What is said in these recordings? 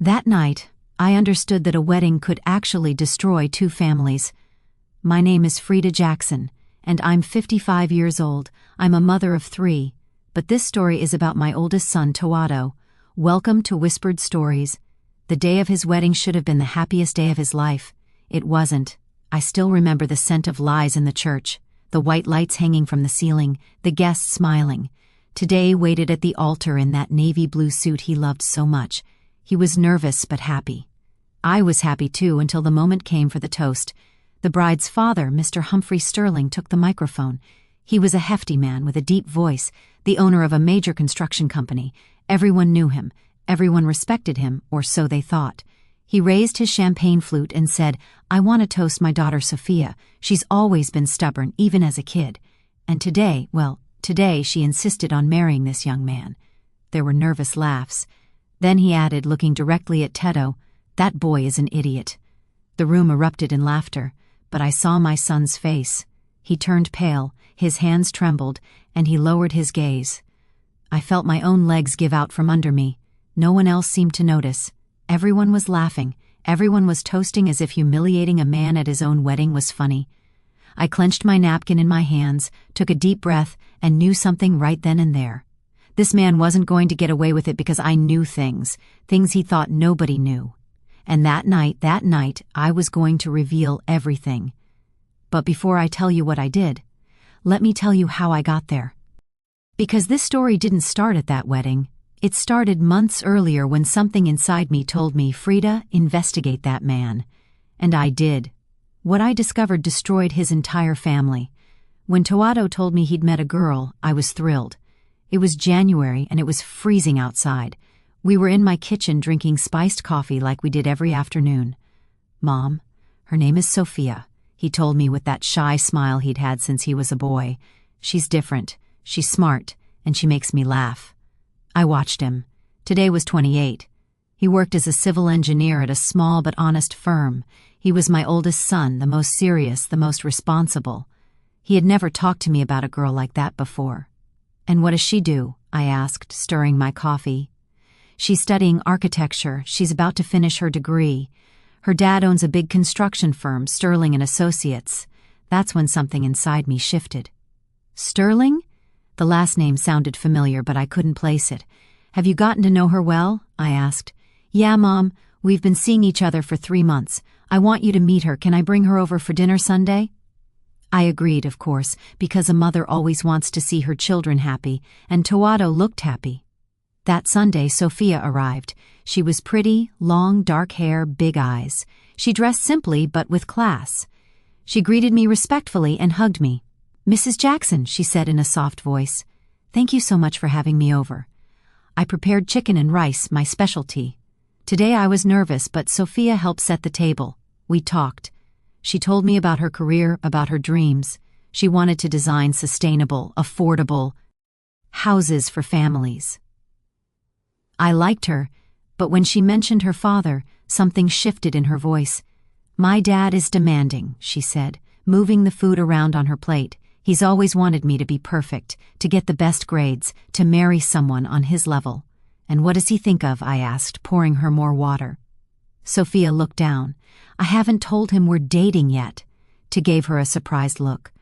That night, I understood that a wedding could actually destroy two families. My name is Frida Jackson, and I'm 55 years old. I'm a mother of 3, but this story is about my oldest son, Tawado. Welcome to Whispered Stories. The day of his wedding should have been the happiest day of his life. It wasn't. I still remember the scent of lies in the church, the white lights hanging from the ceiling, the guests smiling. Today waited at the altar in that navy blue suit he loved so much. He was nervous but happy. I was happy too until the moment came for the toast. The bride's father, Mr. Humphrey Sterling, took the microphone. He was a hefty man with a deep voice, the owner of a major construction company. Everyone knew him. Everyone respected him, or so they thought. He raised his champagne flute and said, "I want to toast my daughter Sophia. She's always been stubborn, even as a kid. And today she insisted on marrying this young man." There were nervous laughs. Then he added, looking directly at Teddo, "That boy is an idiot." The room erupted in laughter, but I saw my son's face. He turned pale, his hands trembled, and he lowered his gaze. I felt my own legs give out from under me. No one else seemed to notice. Everyone was laughing. Everyone was toasting as if humiliating a man at his own wedding was funny. I clenched my napkin in my hands, took a deep breath, and knew something right then and there. This man wasn't going to get away with it because I knew things he thought nobody knew. And that night, I was going to reveal everything. But before I tell you what I did, let me tell you how I got there. Because this story didn't start at that wedding. It started months earlier when something inside me told me, "Frida, investigate that man." And I did. What I discovered destroyed his entire family. When Tawado told me he'd met a girl, I was thrilled. It was January and it was freezing outside. We were in my kitchen drinking spiced coffee like we did every afternoon. "Mom, her name is Sophia," he told me with that shy smile he'd had since he was a boy. "She's different, she's smart, and she makes me laugh." I watched him. Today was 28. He worked as a civil engineer at a small but honest firm. He was my oldest son, the most serious, the most responsible. He had never talked to me about a girl like that before. "And what does she do?" I asked, stirring my coffee. "She's studying architecture. She's about to finish her degree. Her dad owns a big construction firm, Sterling and Associates." That's when something inside me shifted. "Sterling?" The last name sounded familiar, but I couldn't place it. "Have you gotten to know her well?" I asked. "Yeah, Mom. We've been seeing each other for 3 months. I want you to meet her. Can I bring her over for dinner Sunday?" I agreed, of course, because a mother always wants to see her children happy, and Tawado looked happy. That Sunday, Sophia arrived. She was pretty, long, dark hair, big eyes. She dressed simply, but with class. She greeted me respectfully and hugged me. "Mrs. Jackson," she said in a soft voice. "Thank you so much for having me over. I prepared chicken and rice, my specialty." Today I was nervous, but Sophia helped set the table. We talked. She told me about her career, about her dreams. She wanted to design sustainable, affordable houses for families. I liked her, but when she mentioned her father, something shifted in her voice. "My dad is demanding," she said, moving the food around on her plate. "He's always wanted me to be perfect, to get the best grades, to marry someone on his level." "And what does he think of?" I asked, pouring her more water. Sophia looked down. "I haven't told him we're dating yet." She gave her a surprised look.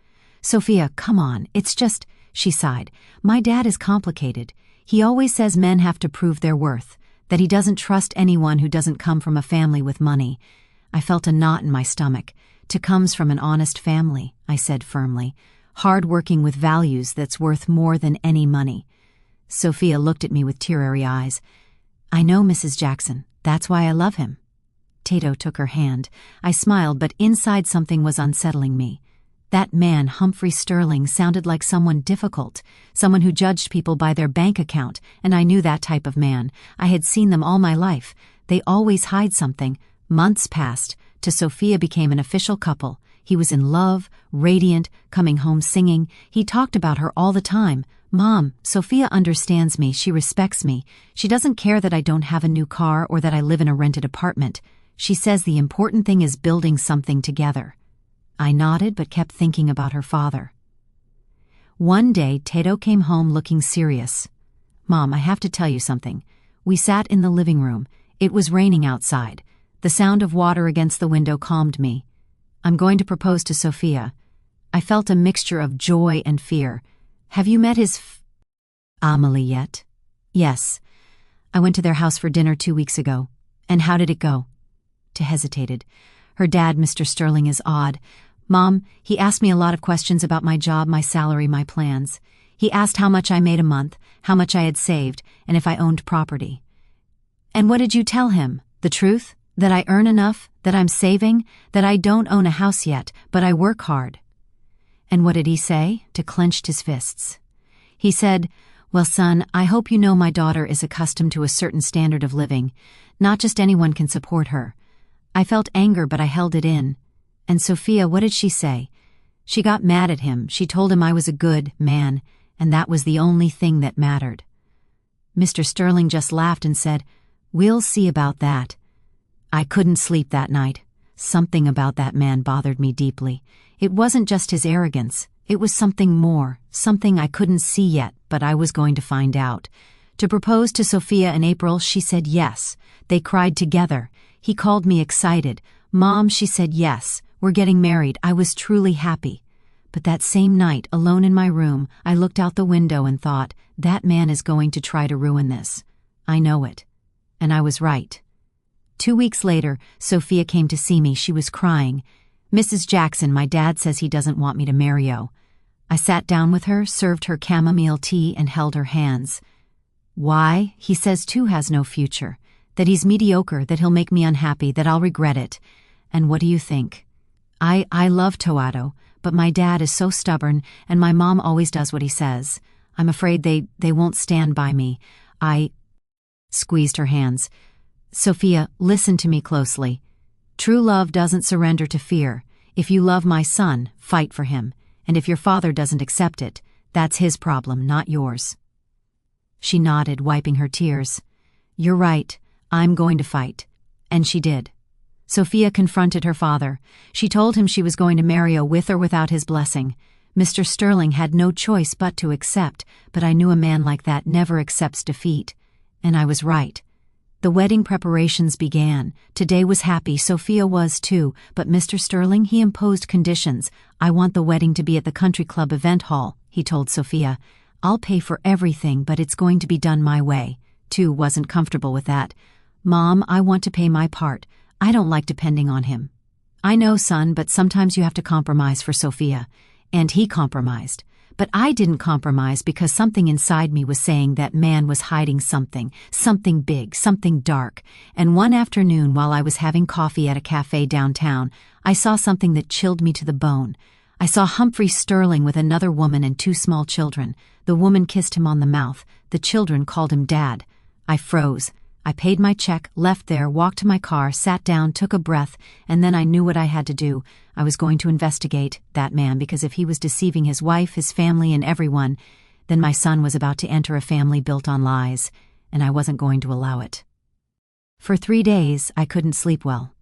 "Sophia, come on, it's just," she sighed. "My dad is complicated. He always says men have to prove their worth, that he doesn't trust anyone who doesn't come from a family with money." I felt a knot in my stomach. "To comes from an honest family," I said firmly. "Hard-working with values that's worth more than any money." Sophia looked at me with teary eyes. "I know, Mrs. Jackson. That's why I love him." Tato took her hand. I smiled, but inside something was unsettling me. That man, Humphrey Sterling, sounded like someone difficult, someone who judged people by their bank account, and I knew that type of man. I had seen them all my life. They always hide something. Months passed. Sophia became an official couple. He was in love, radiant, coming home singing. He talked about her all the time. "Mom, Sophia understands me. She respects me. She doesn't care that I don't have a new car or that I live in a rented apartment. She says the important thing is building something together." I nodded but kept thinking about her father. One day, Tato came home looking serious. "Mom, I have to tell you something." We sat in the living room. It was raining outside. The sound of water against the window calmed me. I'm going to propose to Sophia. I felt a mixture of joy and fear. Have you met his family yet? Yes. I went to their house for dinner 2 weeks ago. And how did it go? She hesitated. Her dad, Mr. Sterling, is odd. Mom, he asked me a lot of questions about my job, my salary, my plans. He asked how much I made a month, how much I had saved, and if I owned property. And what did you tell him? The truth? That I earn enough? That I'm saving? That I don't own a house yet, but I work hard? And what did he say? To clenched his fists. He said, well, son, I hope you know my daughter is accustomed to a certain standard of living. Not just anyone can support her. I felt anger, but I held it in. And Sophia, what did she say? She got mad at him. She told him I was a good man, and that was the only thing that mattered. Mr. Sterling just laughed and said, we'll see about that. I couldn't sleep that night. Something about that man bothered me deeply. It wasn't just his arrogance. It was something more, something I couldn't see yet, but I was going to find out. To propose to Sophia in April, she said yes. They cried together. He called me excited. Mom, she said yes. We're getting married. I was truly happy. But that same night, alone in my room, I looked out the window and thought, that man is going to try to ruin this. I know it. And I was right. 2 weeks later, Sophia came to see me. She was crying. Mrs. Jackson, my dad says he doesn't want me to marry you. I sat down with her, served her chamomile tea, and held her hands. Why? He says Tu has no future. That he's mediocre, that he'll make me unhappy, that I'll regret it. And what do you think? I love Toato, but my dad is so stubborn, and my mom always does what he says. I'm afraid they won't stand by me. I squeezed her hands. Sophia, listen to me closely. True love doesn't surrender to fear. If you love my son, fight for him. And if your father doesn't accept it, that's his problem, not yours. She nodded, wiping her tears. You're right. I'm going to fight. And she did. Sophia confronted her father. She told him she was going to marry with or without his blessing. Mr. Sterling had no choice but to accept, but I knew a man like that never accepts defeat. And I was right. The wedding preparations began. Today was happy, Sophia was too, but Mr. Sterling, he imposed conditions. I want the wedding to be at the country club event hall, he told Sophia. I'll pay for everything, but it's going to be done my way. Tu wasn't comfortable with that. Mom, I want to pay my part. I don't like depending on him. I know, son, but sometimes you have to compromise for Sophia. And he compromised. But I didn't compromise because something inside me was saying that man was hiding something big, something dark. And one afternoon while I was having coffee at a cafe downtown, I saw something that chilled me to the bone. I saw Humphrey Sterling with another woman and 2 small children. The woman kissed him on the mouth. The children called him Dad. I froze. I paid my check, left there, walked to my car, sat down, took a breath, and then I knew what I had to do. I was going to investigate that man, because if he was deceiving his wife, his family, and everyone, then my son was about to enter a family built on lies, and I wasn't going to allow it. For 3 days, I couldn't sleep well.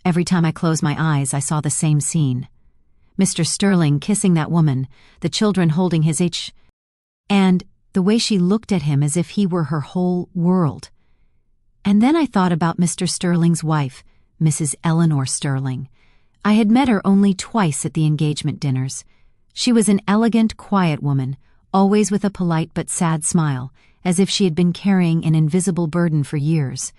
Every time I closed my eyes, I saw the same scene. Mr. Sterling kissing that woman, the children holding his and the way she looked at him as if he were her whole world. And then I thought about Mr. Sterling's wife, Mrs. Eleanor Sterling. I had met her only twice at the engagement dinners. She was an elegant, quiet woman, always with a polite but sad smile, as if she had been carrying an invisible burden for years.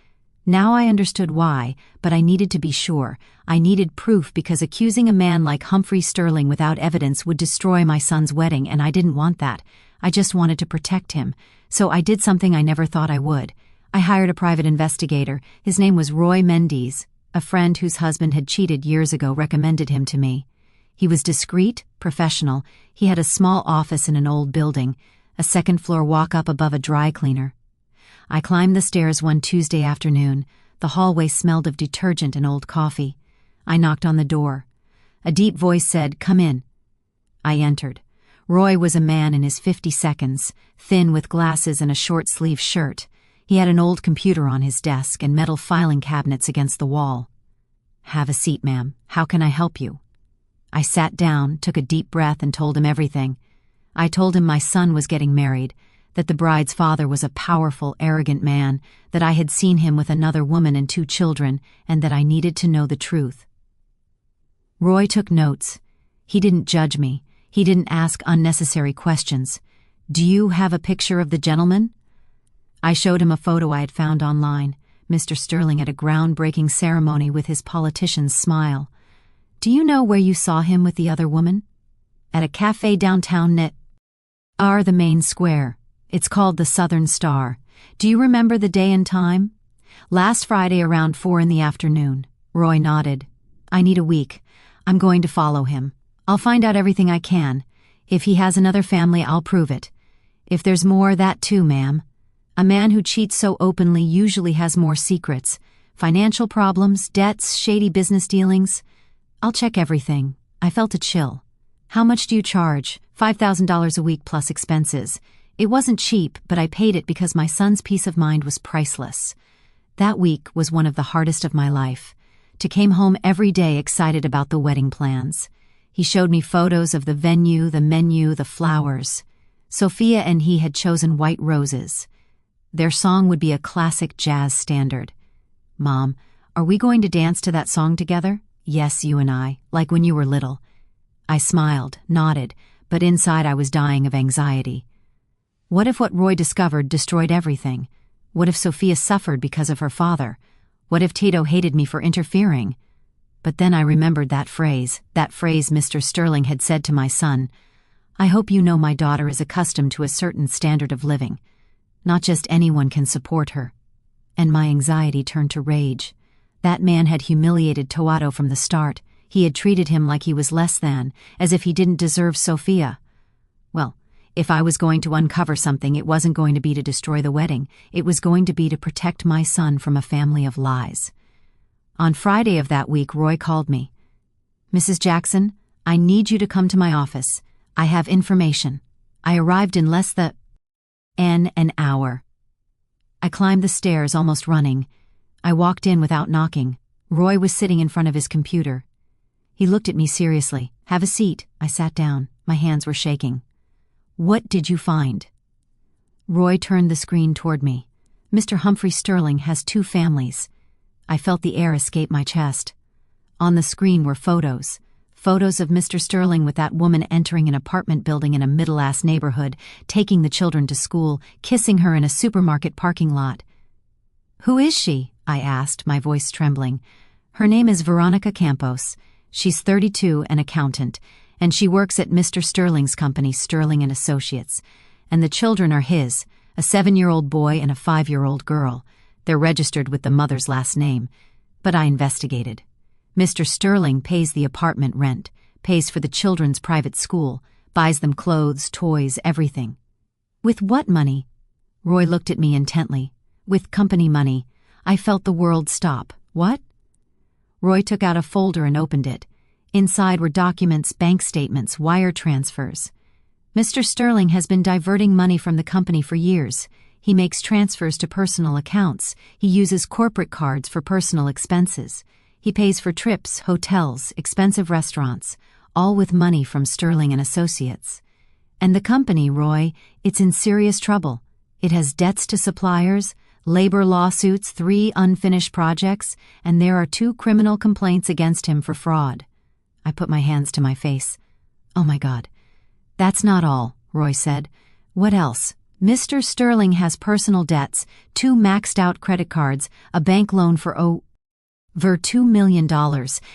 Now I understood why, but I needed to be sure. I needed proof, because accusing a man like Humphrey Sterling without evidence would destroy my son's wedding, and I didn't want that. I just wanted to protect him. So I did something I never thought I would. I hired a private investigator. His name was Roy Mendes. A friend whose husband had cheated years ago recommended him to me. He was discreet, professional. He had a small office in an old building, a second-floor walk-up above a dry cleaner. I climbed the stairs one Tuesday afternoon. The hallway smelled of detergent and old coffee. I knocked on the door. A deep voice said, "Come in." I entered. Roy was a man in his 52s, thin with glasses and a short-sleeved shirt. He had an old computer on his desk and metal filing cabinets against the wall. "Have a seat, ma'am. How can I help you?" I sat down, took a deep breath, and told him everything. I told him my son was getting married, that the bride's father was a powerful, arrogant man, that I had seen him with another woman and 2 children, and that I needed to know the truth. Roy took notes. He didn't judge me. He didn't ask unnecessary questions. "Do you have a picture of the gentleman?" I showed him a photo I had found online. Mr. Sterling at a groundbreaking ceremony with his politician's smile. "Do you know where you saw him with the other woman?" "At a cafe downtown the main square. It's called the Southern Star. Do you remember the day and time?" "Last Friday around 4 in the afternoon." Roy nodded. "I need a week. I'm going to follow him. I'll find out everything I can. If he has another family, I'll prove it. If there's more, that too, ma'am. A man who cheats so openly usually has more secrets. Financial problems, debts, shady business dealings. I'll check everything." I felt a chill. "How much do you charge?" $5,000 a week plus expenses. It wasn't cheap, but I paid it because my son's peace of mind was priceless. That week was one of the hardest of my life. To came home every day excited about the wedding plans. He showed me photos of the venue, the menu, the flowers. Sophia and he had chosen white roses. Their song would be a classic jazz standard. "Mom, are we going to dance to that song together?" "Yes, you and I, like when you were little." I smiled, nodded, but inside I was dying of anxiety. What if what Roy discovered destroyed everything? What if Sophia suffered because of her father? What if Tito hated me for interfering? But then I remembered that phrase Mr. Sterling had said to my son. "I hope you know my daughter is accustomed to a certain standard of living. Not just anyone can support her." And my anxiety turned to rage. That man had humiliated Toato from the start. He had treated him like he was less than, as if he didn't deserve Sophia. Well, if I was going to uncover something, it wasn't going to be to destroy the wedding. It was going to be to protect my son from a family of lies. On Friday of that week, Roy called me. "Mrs. Jackson, I need you to come to my office. I have information." I arrived in less than an hour. I climbed the stairs, almost running. I walked in without knocking. Roy was sitting in front of his computer. He looked at me seriously. "Have a seat." I sat down. My hands were shaking. "What did you find?" Roy turned the screen toward me. "Mr. Humphrey Sterling has 2 families. I felt the air escape my chest. On the screen were photos. Photos of Mr. Sterling with that woman entering an apartment building in a middle-ass neighborhood, taking the children to school, kissing her in a supermarket parking lot. "Who is she?" I asked, my voice trembling. "Her name is Veronica Campos. She's 32, an accountant, and she works at Mr. Sterling's company, Sterling and Associates. And the children are his, a 7-year-old boy and a 5-year-old girl. They're registered with the mother's last name. But I investigated. Mr. Sterling pays the apartment rent, pays for the children's private school, buys them clothes, toys, everything." "With what money?" Roy looked at me intently. "With company money." I felt the world stop. "What?" Roy took out a folder and opened it. Inside were documents, bank statements, wire transfers. "Mr. Sterling has been diverting money from the company for years. He makes transfers to personal accounts. He uses corporate cards for personal expenses. He pays for trips, hotels, expensive restaurants, all with money from Sterling and Associates. And the company, Roy, it's in serious trouble. It has debts to suppliers, labor lawsuits, 3 unfinished projects, and there are 2 criminal complaints against him for fraud." I put my hands to my face. "Oh my God." "That's not all," Roy said. "What else? Mr. Sterling has personal debts, 2 maxed-out credit cards, a bank loan for over $2 million,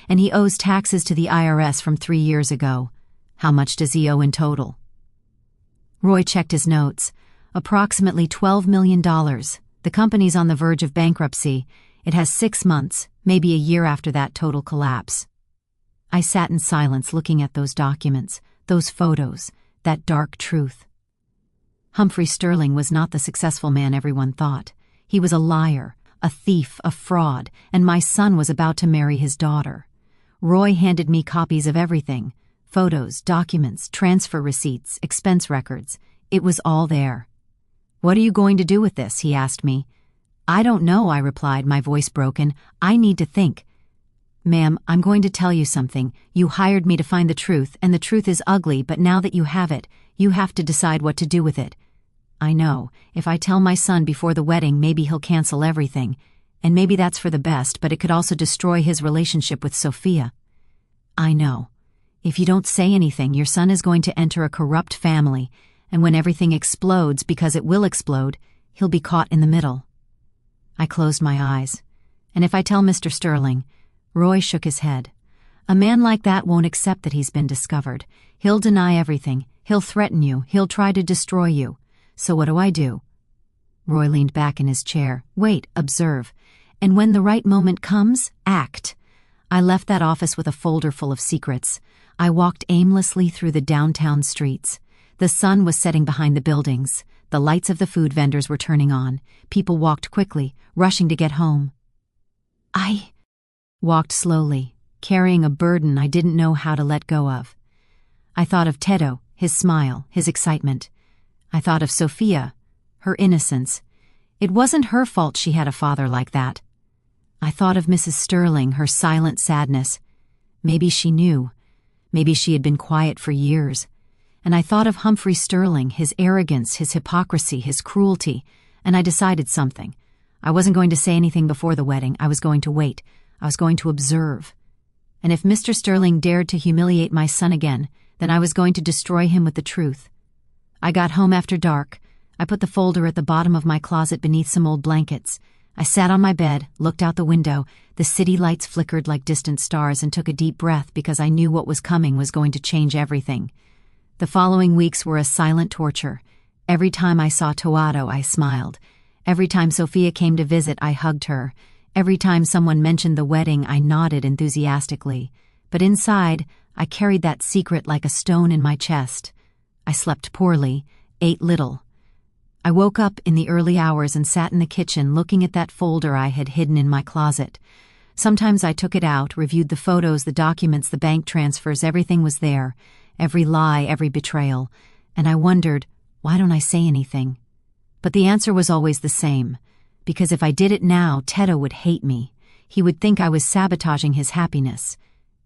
and he owes taxes to the IRS from 3 years ago. How much does he owe in total?" Roy checked his notes. "Approximately $12 million. The company's on the verge of bankruptcy. It has 6 months, maybe a year after that total collapse." I sat in silence looking at those documents, those photos, that dark truth. Humphrey Sterling was not the successful man everyone thought. He was a liar, a thief, a fraud, and my son was about to marry his daughter. Roy handed me copies of everything: photos, documents, transfer receipts, expense records. It was all there. "What are you going to do with this?" he asked me. "I don't know," I replied, my voice broken. "I need to think." "Ma'am, I'm going to tell you something. You hired me to find the truth, and the truth is ugly, but now that you have it, you have to decide what to do with it." I know, if I tell my son before the wedding, maybe he'll cancel everything. And maybe that's for the best, but it could also destroy his relationship with Sophia. I know. If you don't say anything, your son is going to enter a corrupt family, and when everything explodes, because it will explode, he'll be caught in the middle. I closed my eyes. And if I tell Mr. Sterling? Roy shook his head. A man like that won't accept that he's been discovered. He'll deny everything. He'll threaten you. He'll try to destroy you. So what do I do? Roy leaned back in his chair. Wait, observe. And when the right moment comes, act. I left that office with a folder full of secrets. I walked aimlessly through the downtown streets. The sun was setting behind the buildings. The lights of the food vendors were turning on. People walked quickly, rushing to get home. I walked slowly, carrying a burden I didn't know how to let go of. I thought of Teddo, his smile, his excitement. I thought of Sophia, her innocence. It wasn't her fault she had a father like that. I thought of Mrs. Sterling, her silent sadness. Maybe she knew. Maybe she had been quiet for years. And I thought of Humphrey Sterling, his arrogance, his hypocrisy, his cruelty, and I decided something. I wasn't going to say anything before the wedding. I was going to wait. I was going to observe. And if Mr. Sterling dared to humiliate my son again, then I was going to destroy him with the truth. I got home after dark. I put the folder at the bottom of my closet beneath some old blankets. I sat on my bed, looked out the window. The city lights flickered like distant stars, and took a deep breath because I knew what was coming was going to change everything. The following weeks were a silent torture. Every time I saw Toado, I smiled. Every time Sophia came to visit, I hugged her. Every time someone mentioned the wedding, I nodded enthusiastically. But inside, I carried that secret like a stone in my chest. I slept poorly, ate little. I woke up in the early hours and sat in the kitchen looking at that folder I had hidden in my closet. Sometimes I took it out, reviewed the photos, the documents, the bank transfers, everything was there. Every lie, every betrayal. And I wondered, why don't I say anything? But the answer was always the same. Because if I did it now, Teddo would hate me. He would think I was sabotaging his happiness.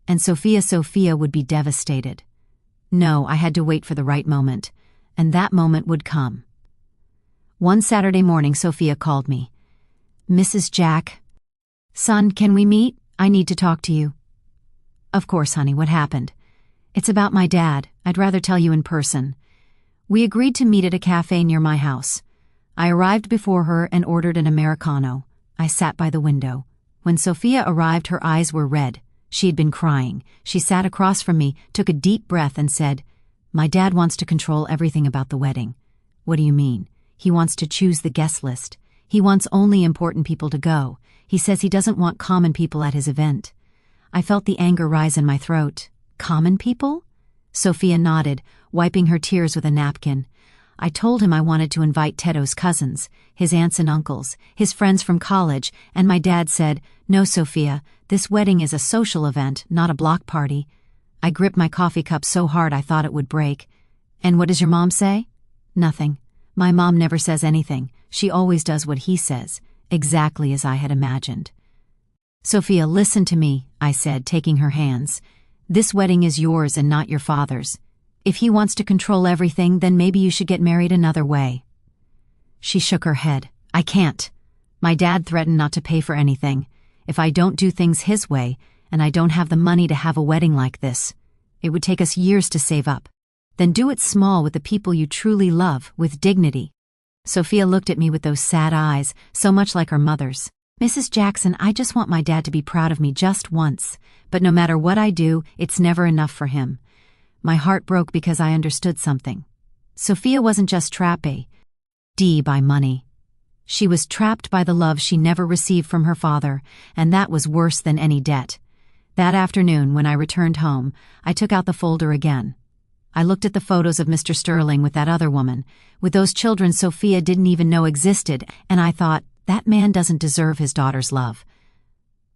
And Sophia would be devastated. No, I had to wait for the right moment. And that moment would come. One Saturday morning, Sophia called me. Mrs. Jack. Son, can we meet? I need to talk to you. Of course, honey, what happened? It's about my dad. I'd rather tell you in person. We agreed to meet at a cafe near my house. I arrived before her and ordered an Americano. I sat by the window. When Sophia arrived, her eyes were red. She had been crying. She sat across from me, took a deep breath and said, My dad wants to control everything about the wedding. What do you mean? He wants to choose the guest list. He wants only important people to go. He says he doesn't want common people at his event. I felt the anger rise in my throat. Common people? Sophia nodded, wiping her tears with a napkin. I told him I wanted to invite Teddo's cousins, his aunts and uncles, his friends from college, and my dad said, No, Sophia, this wedding is a social event, not a block party. I gripped my coffee cup so hard I thought it would break. And what does your mom say? Nothing. My mom never says anything. She always does what he says, exactly as I had imagined. Sophia, listen to me, I said, taking her hands. This wedding is yours and not your father's. If he wants to control everything, then maybe you should get married another way. She shook her head. I can't. My dad threatened not to pay for anything. If I don't do things his way, and I don't have the money to have a wedding like this, it would take us years to save up. Then do it small with the people you truly love, with dignity. Sophia looked at me with those sad eyes, so much like her mother's. Mrs. Jackson, I just want my dad to be proud of me just once, but no matter what I do, it's never enough for him. My heart broke because I understood something. Sophia wasn't just trapped by money. She was trapped by the love she never received from her father, and that was worse than any debt. That afternoon, when I returned home, I took out the folder again. I looked at the photos of Mr. Sterling with that other woman, with those children Sophia didn't even know existed, and I thought, that man doesn't deserve his daughter's love.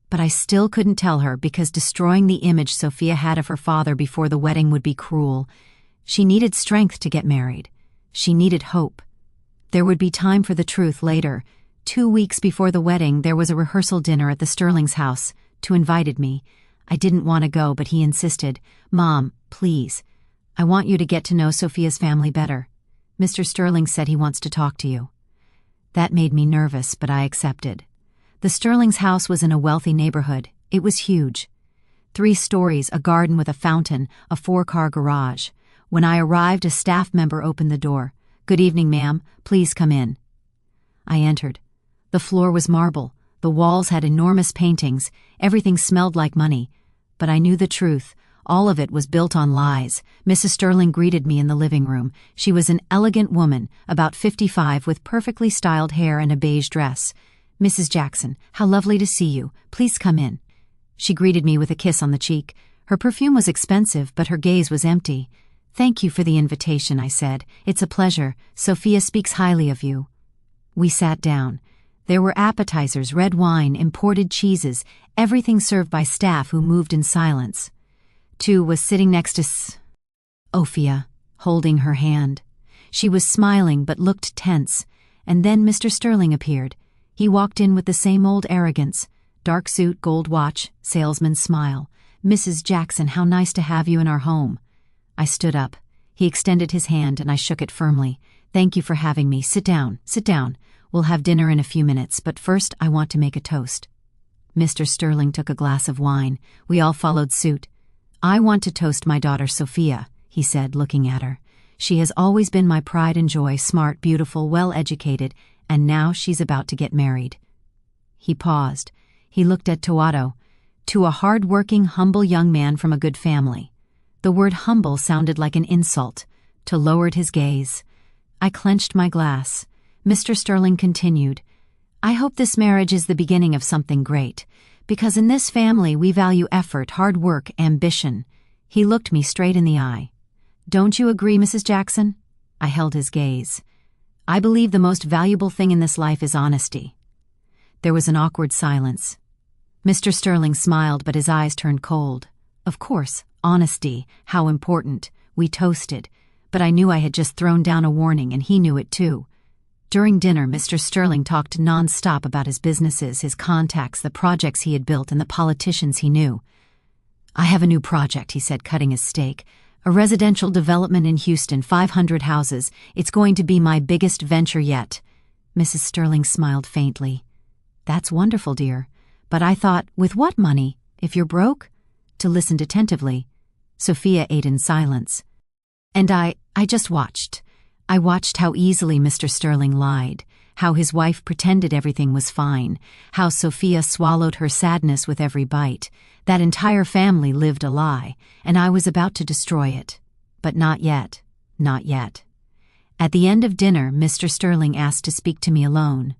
But I still couldn't tell her because destroying the image Sophia had of her father before the wedding would be cruel. She needed strength to get married. She needed hope. There would be time for the truth later. 2 weeks before the wedding, there was a rehearsal dinner at the Sterling's house. Tu invited me. I didn't want to go, but he insisted. Mom, please. I want you to get to know Sophia's family better. Mr. Sterling said he wants to talk to you." That made me nervous, but I accepted. The Sterling's house was in a wealthy neighborhood. It was huge. 3 stories, a garden with a fountain, a 4-car garage. When I arrived, a staff member opened the door. "Good evening, ma'am. Please come in." I entered. The floor was marble. The walls had enormous paintings. Everything smelled like money. But I knew the truth. All of it was built on lies. Mrs. Sterling greeted me in the living room. She was an elegant woman, about 55, with perfectly styled hair and a beige dress. "Mrs. Jackson, how lovely to see you. Please come in." She greeted me with a kiss on the cheek. Her perfume was expensive, but her gaze was empty. "Thank you for the invitation," I said. "It's a pleasure. Sophia speaks highly of you." We sat down. There were appetizers, red wine, imported cheeses, everything served by staff who moved in silence. Tu was sitting next to Sophia, holding her hand. She was smiling but looked tense, and then Mr. Sterling appeared. He walked in with the same old arrogance. Dark suit, gold watch, salesman's smile. "Mrs. Jackson, how nice to have you in our home." I stood up. He extended his hand and I shook it firmly. "Thank you for having me. Sit down, sit down. We'll have dinner in a few minutes, but first I want to make a toast." Mr. Sterling took a glass of wine. We all followed suit. "I want to toast my daughter Sophia," he said, looking at her. "She has always been my pride and joy, smart, beautiful, well-educated, and now she's about to get married." He paused. He looked at Tuato. "To a hard-working, humble young man from a good family." The word humble sounded like an insult. To lowered his gaze. I clenched my glass. Mr. Sterling continued, "I hope this marriage is the beginning of something great, because in this family we value effort, hard work, ambition." He looked me straight in the eye. "Don't you agree, Mrs. Jackson?" I held his gaze. "I believe the most valuable thing in this life is honesty." There was an awkward silence. Mr. Sterling smiled, but his eyes turned cold. Of course, honesty, how important. We toasted, but I knew I had just thrown down a warning, and he knew it too. During dinner, Mr. Sterling talked non-stop about his businesses, his contacts, the projects he had built, and the politicians he knew. "I have a new project," he said, cutting his steak. "A residential development in Houston, 500 houses. It's going to be my biggest venture yet." Mrs. Sterling smiled faintly. "That's wonderful, dear. But I thought, with what money? If you're broke?" To listen attentively. Sophia ate in silence. And I just watched. I watched how easily Mr. Sterling lied, how his wife pretended everything was fine, how Sophia swallowed her sadness with every bite. That entire family lived a lie, and I was about to destroy it. But not yet. Not yet. At the end of dinner, Mr. Sterling asked to speak to me alone.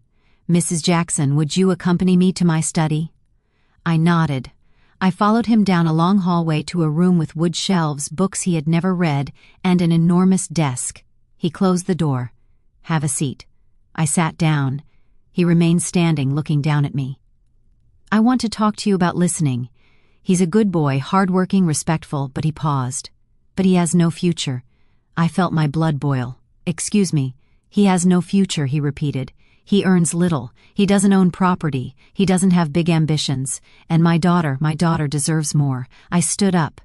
"Mrs. Jackson, would you accompany me to my study?" I nodded. I followed him down a long hallway to a room with wood shelves, books he had never read, and an enormous desk. He closed the door. "Have a seat." I sat down. He remained standing, looking down at me. "I want to talk to you about listening. He's a good boy, hardworking, respectful," but he paused. "But he has no future." I felt my blood boil. "Excuse me. He has no future," he repeated. "He earns little. He doesn't own property. He doesn't have big ambitions. And my daughter deserves more." I stood up.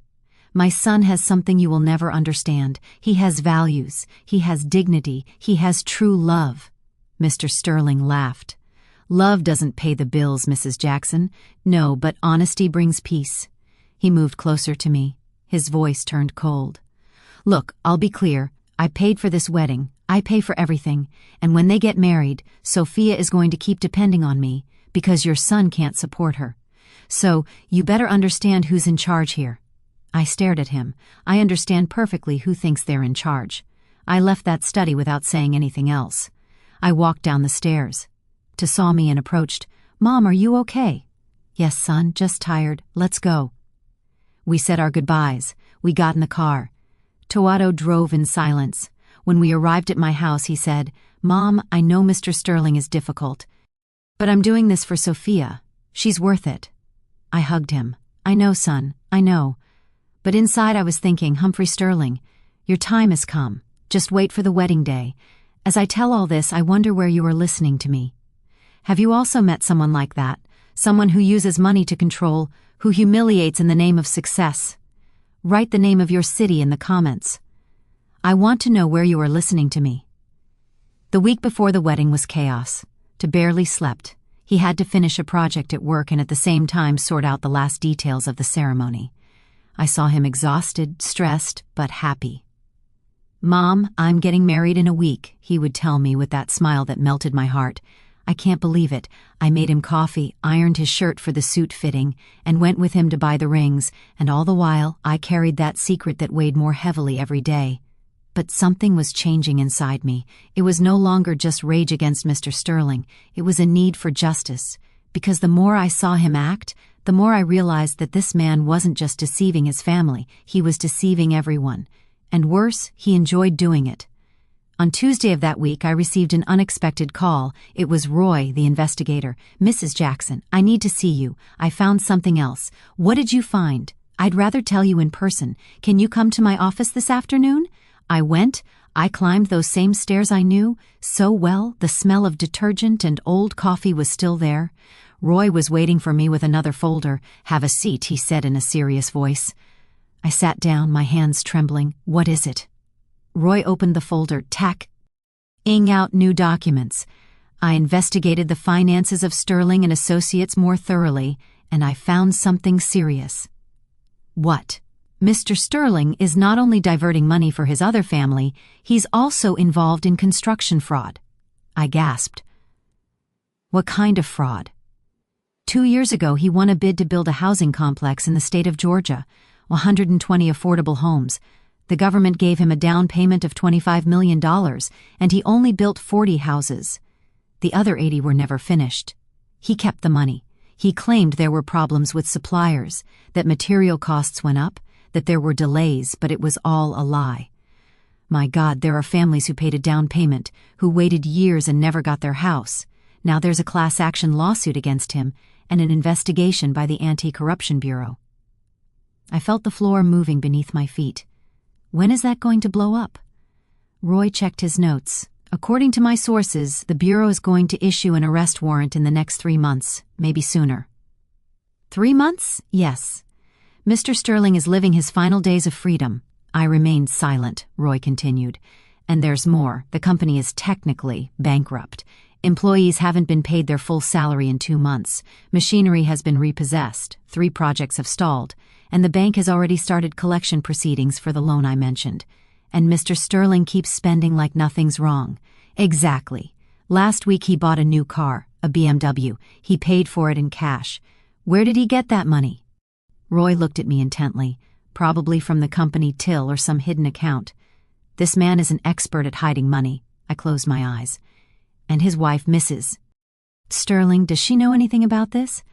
"My son has something you will never understand. He has values. He has dignity. He has true love." Mr. Sterling laughed. "Love doesn't pay the bills, Mrs. Jackson. No, but honesty brings peace." He moved closer to me. His voice turned cold. "Look, I'll be clear. I paid for this wedding. I pay for everything. And when they get married, Sophia is going to keep depending on me, because your son can't support her. So, you better understand who's in charge here." I stared at him. I understand perfectly who thinks they're in charge. I left that study without saying anything else. I walked down the stairs. Tu saw me and approached. "Mom, are you okay?" "Yes, son, just tired. Let's go." We said our goodbyes. We got in the car. Tuato drove in silence. When we arrived at my house, he said, "Mom, I know Mr. Sterling is difficult, but I'm doing this for Sophia. She's worth it." I hugged him. "I know, son, I know." But inside I was thinking, "Humphrey Sterling, your time has come. Just wait for the wedding day." As I tell all this, I wonder where you are listening to me. Have you also met someone like that? Someone who uses money to control, who humiliates in the name of success? Write the name of your city in the comments. I want to know where you are listening to me. The week before the wedding was chaos. To barely slept. He had to finish a project at work and at the same time sort out the last details of the ceremony. I saw him exhausted, stressed, but happy. "Mom, I'm getting married in a week," he would tell me with that smile that melted my heart. I can't believe it. I made him coffee, ironed his shirt for the suit fitting, and went with him to buy the rings, and all the while I carried that secret that weighed more heavily every day. But something was changing inside me. It was no longer just rage against Mr. Sterling. It was a need for justice. Because the more I saw him act, the more I realized that this man wasn't just deceiving his family, he was deceiving everyone. And worse, he enjoyed doing it. On Tuesday of that week, I received an unexpected call. It was Roy, the investigator. "Mrs. Jackson, I need to see you. I found something else." "What did you find?" "I'd rather tell you in person. Can you come to my office this afternoon?" I went. I climbed those same stairs I knew so well. The smell of detergent and old coffee was still there. Roy was waiting for me with another folder. "Have a seat," he said in a serious voice. I sat down, my hands trembling. "What is it?" Roy opened the folder, tacking out new documents. I investigated the finances of Sterling and Associates more thoroughly, and I found something serious. What? Mr. Sterling is not only diverting money for his other family, he's also involved in construction fraud. I gasped. What kind of fraud? 2 years ago, he won a bid to build a housing complex in the state of Georgia, 120 affordable homes. The government gave him a down payment of $25 million, and he only built 40 houses. The other 80 were never finished. He kept the money. He claimed there were problems with suppliers, that material costs went up, that there were delays, but it was all a lie. My God, there are families who paid a down payment, who waited years and never got their house. Now there's a class action lawsuit against him and an investigation by the Anti-Corruption Bureau. I felt the floor moving beneath my feet. When is that going to blow up? Roy checked his notes. According to my sources, the Bureau is going to issue an arrest warrant in the next 3 months, maybe sooner. 3 months? Yes. Mr. Sterling is living his final days of freedom. I remained silent, Roy continued. And there's more. The company is technically bankrupt. Employees haven't been paid their full salary in 2 months. Machinery has been repossessed. 3 projects have stalled. And the bank has already started collection proceedings for the loan I mentioned. And Mr. Sterling keeps spending like nothing's wrong. Exactly. Last week he bought a new car, a BMW. He paid for it in cash. Where did he get that money? Roy looked at me intently, probably from the company till or some hidden account. This man is an expert at hiding money. I closed my eyes. And his wife, Mrs. Sterling, does she know anything about this?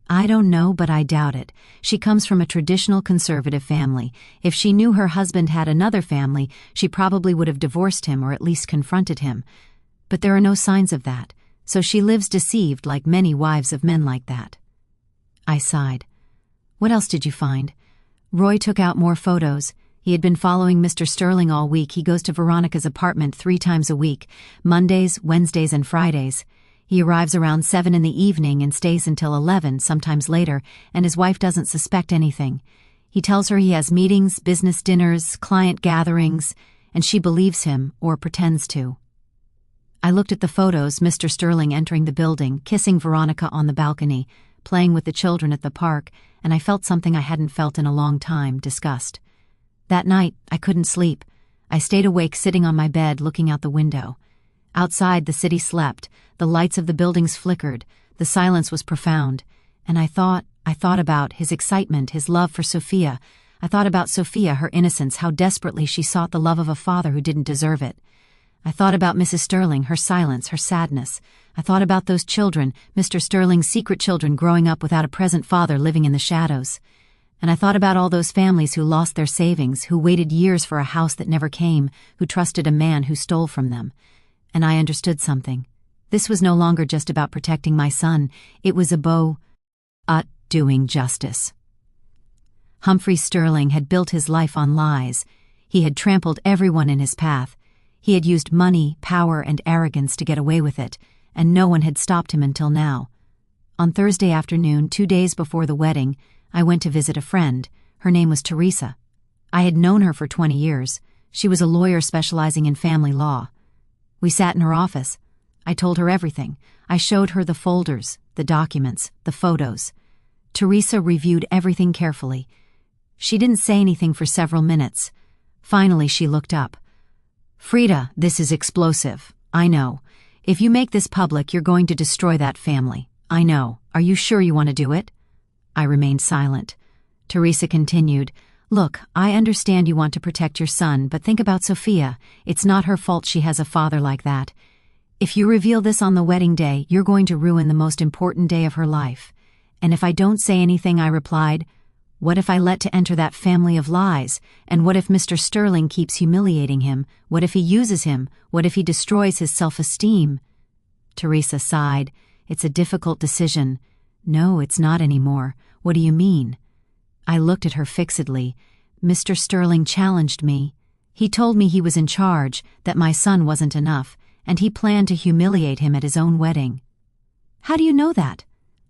I don't know, but I doubt it. She comes from a traditional conservative family. If she knew her husband had another family, she probably would have divorced him or at least confronted him. But there are no signs of that, so she lives deceived like many wives of men like that. I sighed. What else did you find? Roy took out more photos. He had been following Mr. Sterling all week. He goes to Veronica's apartment 3 times a week, Mondays, Wednesdays, and Fridays. He arrives around 7 in the evening and stays until 11, sometimes later, and his wife doesn't suspect anything. He tells her he has meetings, business dinners, client gatherings, and she believes him, or pretends to. I looked at the photos, Mr. Sterling entering the building, kissing Veronica on the balcony, playing with the children at the park, and I felt something I hadn't felt in a long time, disgust. That night, I couldn't sleep. I stayed awake sitting on my bed looking out the window. Outside, the city slept. The lights of the buildings flickered. The silence was profound. And I thought about his excitement, his love for Sophia. I thought about Sophia, her innocence, how desperately she sought the love of a father who didn't deserve it. I thought about Mrs. Sterling, her silence, her sadness. I thought about those children, Mr. Sterling's secret children growing up without a present father living in the shadows. And I thought about all those families who lost their savings, who waited years for a house that never came, who trusted a man who stole from them. And I understood something. This was no longer just about protecting my son. It was about doing justice. Humphrey Sterling had built his life on lies. He had trampled everyone in his path. He had used money, power, and arrogance to get away with it, and no one had stopped him until now. On Thursday afternoon, 2 days before the wedding, I went to visit a friend. Her name was Teresa. I had known her for 20 years. She was a lawyer specializing in family law. We sat in her office. I told her everything. I showed her the folders, the documents, the photos. Teresa reviewed everything carefully. She didn't say anything for several minutes. Finally, she looked up. "Frida, this is explosive. I know. If you make this public, you're going to destroy that family. I know. Are you sure you want to do it?" I remained silent. Teresa continued, "Look, I understand you want to protect your son, but think about Sophia. It's not her fault she has a father like that. If you reveal this on the wedding day, you're going to ruin the most important day of her life. And if I don't say anything," I replied, "what if I let to enter that family of lies? And what if Mr. Sterling keeps humiliating him? What if he uses him? What if he destroys his self-esteem?" Teresa sighed. "It's a difficult decision." "No, it's not anymore. What do you mean?" I looked at her fixedly. "Mr. Sterling challenged me. He told me he was in charge, that my son wasn't enough, and he planned to humiliate him at his own wedding." "How do you know that?"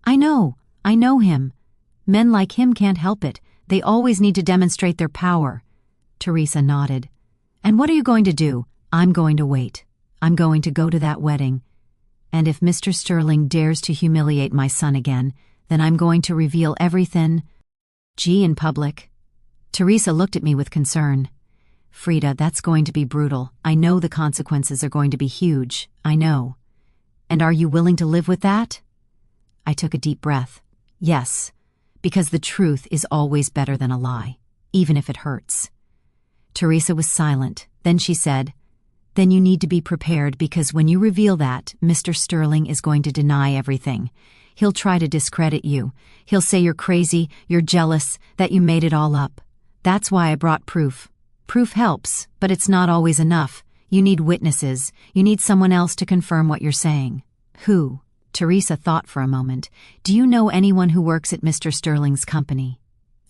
I know him. Men like him can't help it. They always need to demonstrate their power." Teresa nodded. "And what are you going to do?" "I'm going to wait. I'm going to go to that wedding. And if Mr. Sterling dares to humiliate my son again, then I'm going to reveal everything in public." Teresa looked at me with concern. "Frida, that's going to be brutal. I know the consequences are going to be huge. I know. And are you willing to live with that?" I took a deep breath. "Yes, because the truth is always better than a lie, even if it hurts." Teresa was silent. Then she said, "Then you need to be prepared, because when you reveal that, Mr. Sterling is going to deny everything. He'll try to discredit you. He'll say you're crazy, you're jealous, that you made it all up. That's why I brought proof. Proof helps, but it's not always enough. You need witnesses. You need someone else to confirm what you're saying." "Who?" Teresa thought for a moment. "Do you know anyone who works at Mr. Sterling's company?"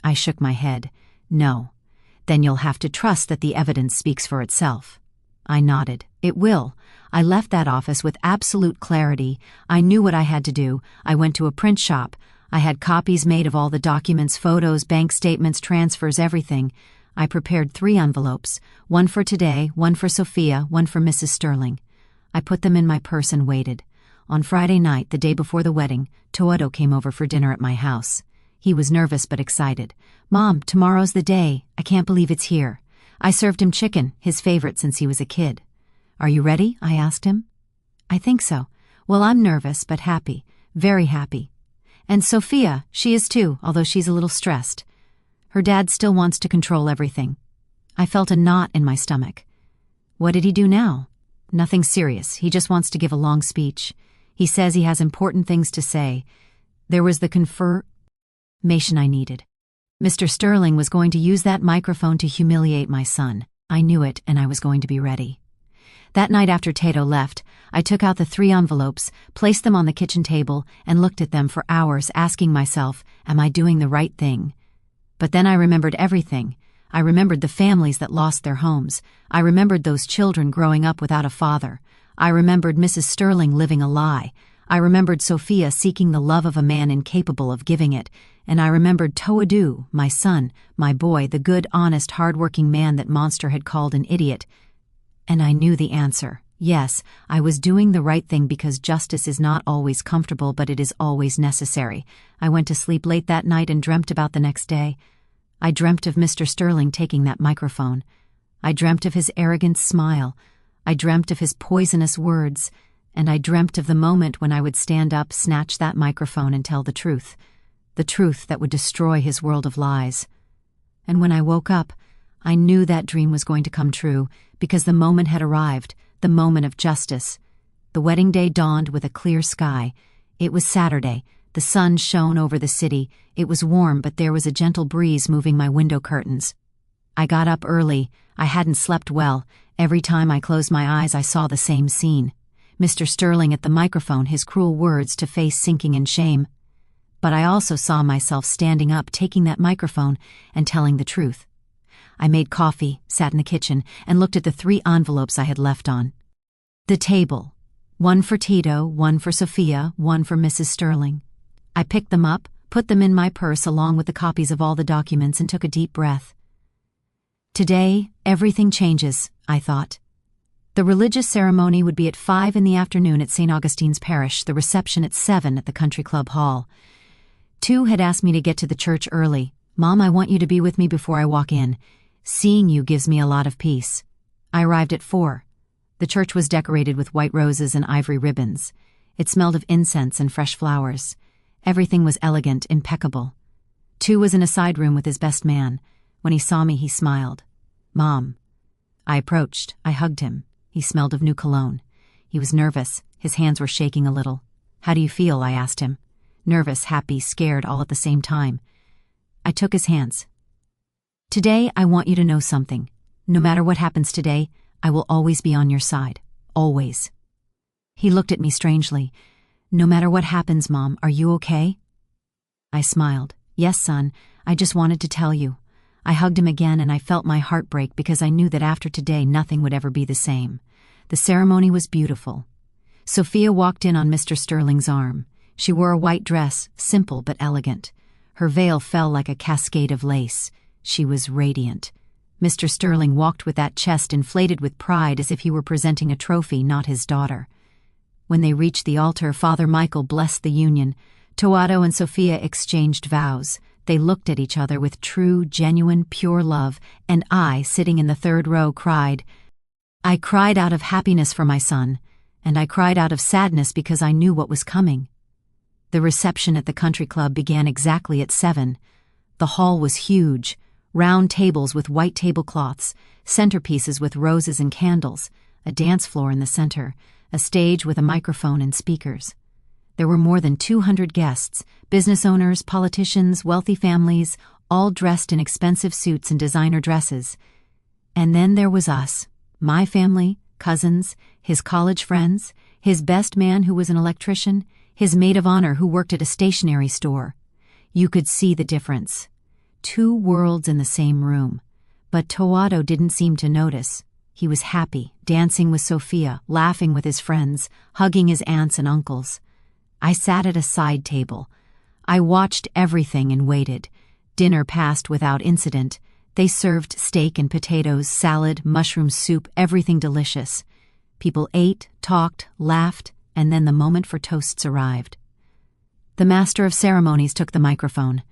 I shook my head. "No." "Then you'll have to trust that the evidence speaks for itself." I nodded. "It will. I left that office with absolute clarity. I knew what I had to do. I went to a print shop. I had copies made of all the documents, photos, bank statements, transfers, everything. I prepared 3 envelopes, one for today, one for Sophia, one for Mrs. Sterling. I put them in my purse and waited. On Friday night, the day before the wedding, Toado came over for dinner at my house. He was nervous but excited. "Mom, tomorrow's the day. I can't believe it's here." I served him chicken, his favorite since he was a kid. "Are you ready?" I asked him. "I think so." "Well, I'm nervous but happy, very happy. And Sophia, she is too, although she's a little stressed. Her dad still wants to control everything." I felt a knot in my stomach. "What did he do now?" "Nothing serious. He just wants to give a long speech. He says he has important things to say." There was the confirmation I needed. Mr. Sterling was going to use that microphone to humiliate my son. I knew it, and I was going to be ready. That night after Tato left, I took out the 3 envelopes, placed them on the kitchen table, and looked at them for hours, asking myself, am I doing the right thing? But then I remembered everything. I remembered the families that lost their homes. I remembered those children growing up without a father. I remembered Mrs. Sterling living a lie. I remembered Sophia seeking the love of a man incapable of giving it. And I remembered Toadu, my son, my boy, the good, honest, hard-working man that Monster had called an idiot. And I knew the answer. Yes, I was doing the right thing because justice is not always comfortable, but it is always necessary. I went to sleep late that night and dreamt about the next day. I dreamt of Mr. Sterling taking that microphone. I dreamt of his arrogant smile. I dreamt of his poisonous words. And I dreamt of the moment when I would stand up, snatch that microphone, and tell the truth that would destroy his world of lies. And when I woke up, I knew that dream was going to come true, because the moment had arrived, the moment of justice. The wedding day dawned with a clear sky. It was Saturday. The sun shone over the city. It was warm, but there was a gentle breeze moving my window curtains. I got up early. I hadn't slept well. Every time I closed my eyes, I saw the same scene. Mr. Sterling at the microphone, his cruel words to face sinking in shame. But I also saw myself standing up, taking that microphone, and telling the truth. I made coffee, sat in the kitchen, and looked at the 3 envelopes I had left on the table. One for Tito, one for Sophia, one for Mrs. Sterling. I picked them up, put them in my purse along with the copies of all the documents, and took a deep breath. Today, everything changes, I thought. The religious ceremony would be at 5 in the afternoon at St. Augustine's Parish, the reception at 7 at the Country Club Hall. 2 had asked me to get to the church early. "Mom, I want you to be with me before I walk in. Seeing you gives me a lot of peace." I arrived at 4. The church was decorated with white roses and ivory ribbons. It smelled of incense and fresh flowers. Everything was elegant, impeccable. 2 was in a side room with his best man. When he saw me, he smiled. "Mom." I approached. I hugged him. He smelled of new cologne. He was nervous. His hands were shaking a little. "How do you feel?" I asked him. Nervous, happy, scared, all at the same time. I took his hands. "Today, I want you to know something. No matter what happens today, I will always be on your side. Always." He looked at me strangely. "No matter what happens, Mom, are you okay?" I smiled. "Yes, son, I just wanted to tell you." I hugged him again and I felt my heart break because I knew that after today nothing would ever be the same. The ceremony was beautiful. Sophia walked in on Mr. Sterling's arm. She wore a white dress, simple but elegant. Her veil fell like a cascade of lace. She was radiant. Mr. Sterling walked with that chest inflated with pride as if he were presenting a trophy, not his daughter. When they reached the altar, Father Michael blessed the union. Toato and Sophia exchanged vows. They looked at each other with true, genuine, pure love, and I, sitting in the 3rd row, cried. I cried out of happiness for my son, and I cried out of sadness because I knew what was coming. The reception at the country club began exactly at 7. The hall was huge, round tables with white tablecloths, centerpieces with roses and candles, a dance floor in the center, a stage with a microphone and speakers. There were more than 200 guests, business owners, politicians, wealthy families, all dressed in expensive suits and designer dresses. And then there was us, my family, cousins, his college friends, his best man who was an electrician, his maid of honor who worked at a stationery store. You could see the difference. 2 worlds in the same room. But Toato didn't seem to notice. He was happy, dancing with Sophia, laughing with his friends, hugging his aunts and uncles. I sat at a side table. I watched everything and waited. Dinner passed without incident. They served steak and potatoes, salad, mushroom soup, everything delicious. People ate, talked, laughed, and then the moment for toasts arrived. The master of ceremonies took the microphone.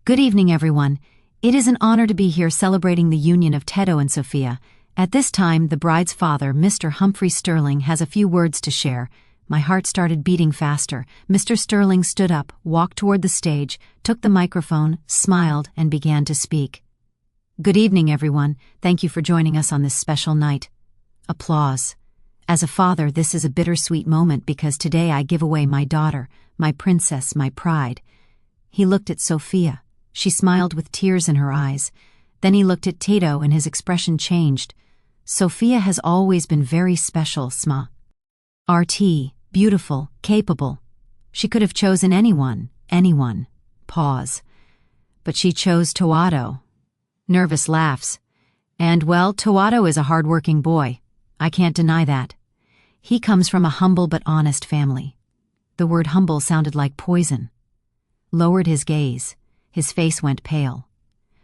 "Good evening, everyone. It is an honor to be here celebrating the union of Teddo and Sophia. At this time, the bride's father, Mr. Humphrey Sterling, has a few words to share." My heart started beating faster. Mr. Sterling stood up, walked toward the stage, took the microphone, smiled, and began to speak. "Good evening, everyone. Thank you for joining us on this special night." Applause. As a father, this is a bittersweet moment because today I give away my daughter, my princess, my pride. He looked at Sophia. She smiled with tears in her eyes. Then he looked at Teddo and his expression changed. "Sophia has always been very special, Sma. RT. Beautiful, capable. She could have chosen anyone. Pause. But she chose Toato." Nervous laughs. "And well, Toato is a hard-working boy. I can't deny that. He comes from a humble but honest family." The word humble sounded like poison. Lowered his gaze. His face went pale.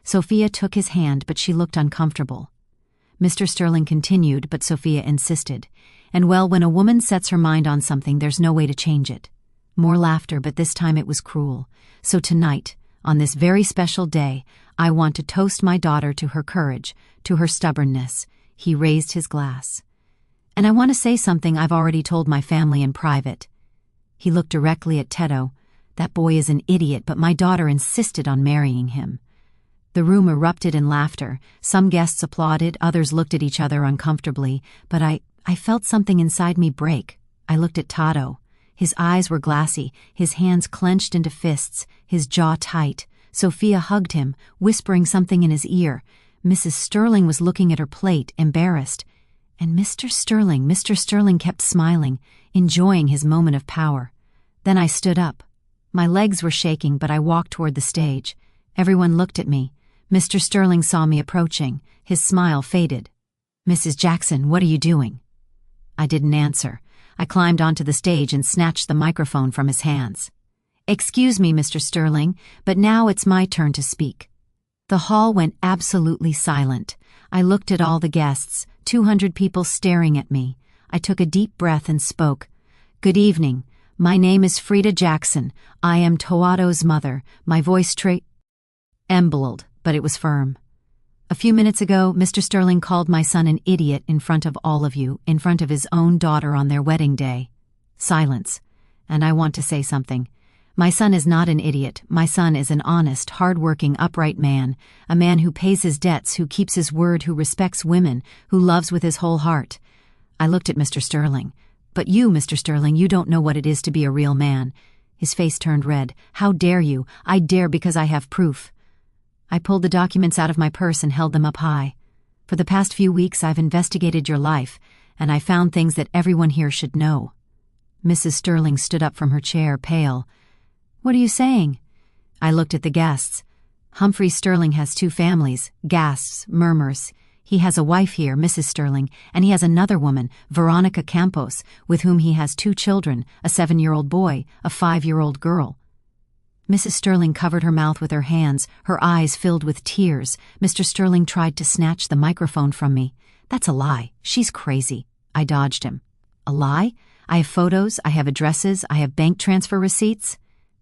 Sophia took his hand, but she looked uncomfortable. Mr. Sterling continued, but Sophia insisted. And well, when a woman sets her mind on something, there's no way to change it. More laughter, but this time it was cruel. So tonight, on this very special day, I want to toast my daughter to her courage, to her stubbornness. He raised his glass. "And I want to say something I've already told my family in private." He looked directly at Teddo. "That boy is an idiot, but my daughter insisted on marrying him." The room erupted in laughter. Some guests applauded, others looked at each other uncomfortably, but I felt something inside me break. I looked at Tado. His eyes were glassy, his hands clenched into fists, his jaw tight. Sophia hugged him, whispering something in his ear. Mrs. Sterling was looking at her plate, embarrassed. And Mr. Sterling kept smiling, enjoying his moment of power. Then I stood up. My legs were shaking, but I walked toward the stage. Everyone looked at me. Mr. Sterling saw me approaching. His smile faded. "Mrs. Jackson, what are you doing?" I didn't answer. I climbed onto the stage and snatched the microphone from his hands. "Excuse me, Mr. Sterling, but now it's my turn to speak." The hall went absolutely silent. I looked at all the guests. 200 people staring at me. I took a deep breath and spoke. "Good evening. My name is Frida Jackson. I am Toado's mother." My voice trembled, but it was firm. "A few minutes ago, Mr. Sterling called my son an idiot in front of all of you, in front of his own daughter on their wedding day." Silence. "And I want to say something. My son is not an idiot. My son is an honest, hard-working, upright man, a man who pays his debts, who keeps his word, who respects women, who loves with his whole heart." I looked at Mr. Sterling. "But you, Mr. Sterling, you don't know what it is to be a real man." His face turned red. "How dare you?" "I dare because I have proof." I pulled the documents out of my purse and held them up high. "For the past few weeks I've investigated your life, and I found things that everyone here should know." Mrs. Sterling stood up from her chair, pale. "What are you saying?" I looked at the guests. "Humphrey Sterling has 2 families," gasps, murmurs. "He has a wife here, Mrs. Sterling, and he has another woman, Veronica Campos, with whom he has 2 children, a 7-year-old boy, a 5-year-old girl." Mrs. Sterling covered her mouth with her hands, her eyes filled with tears. Mr. Sterling tried to snatch the microphone from me. "That's a lie. She's crazy." I dodged him. "A lie? I have photos, I have addresses, I have bank transfer receipts."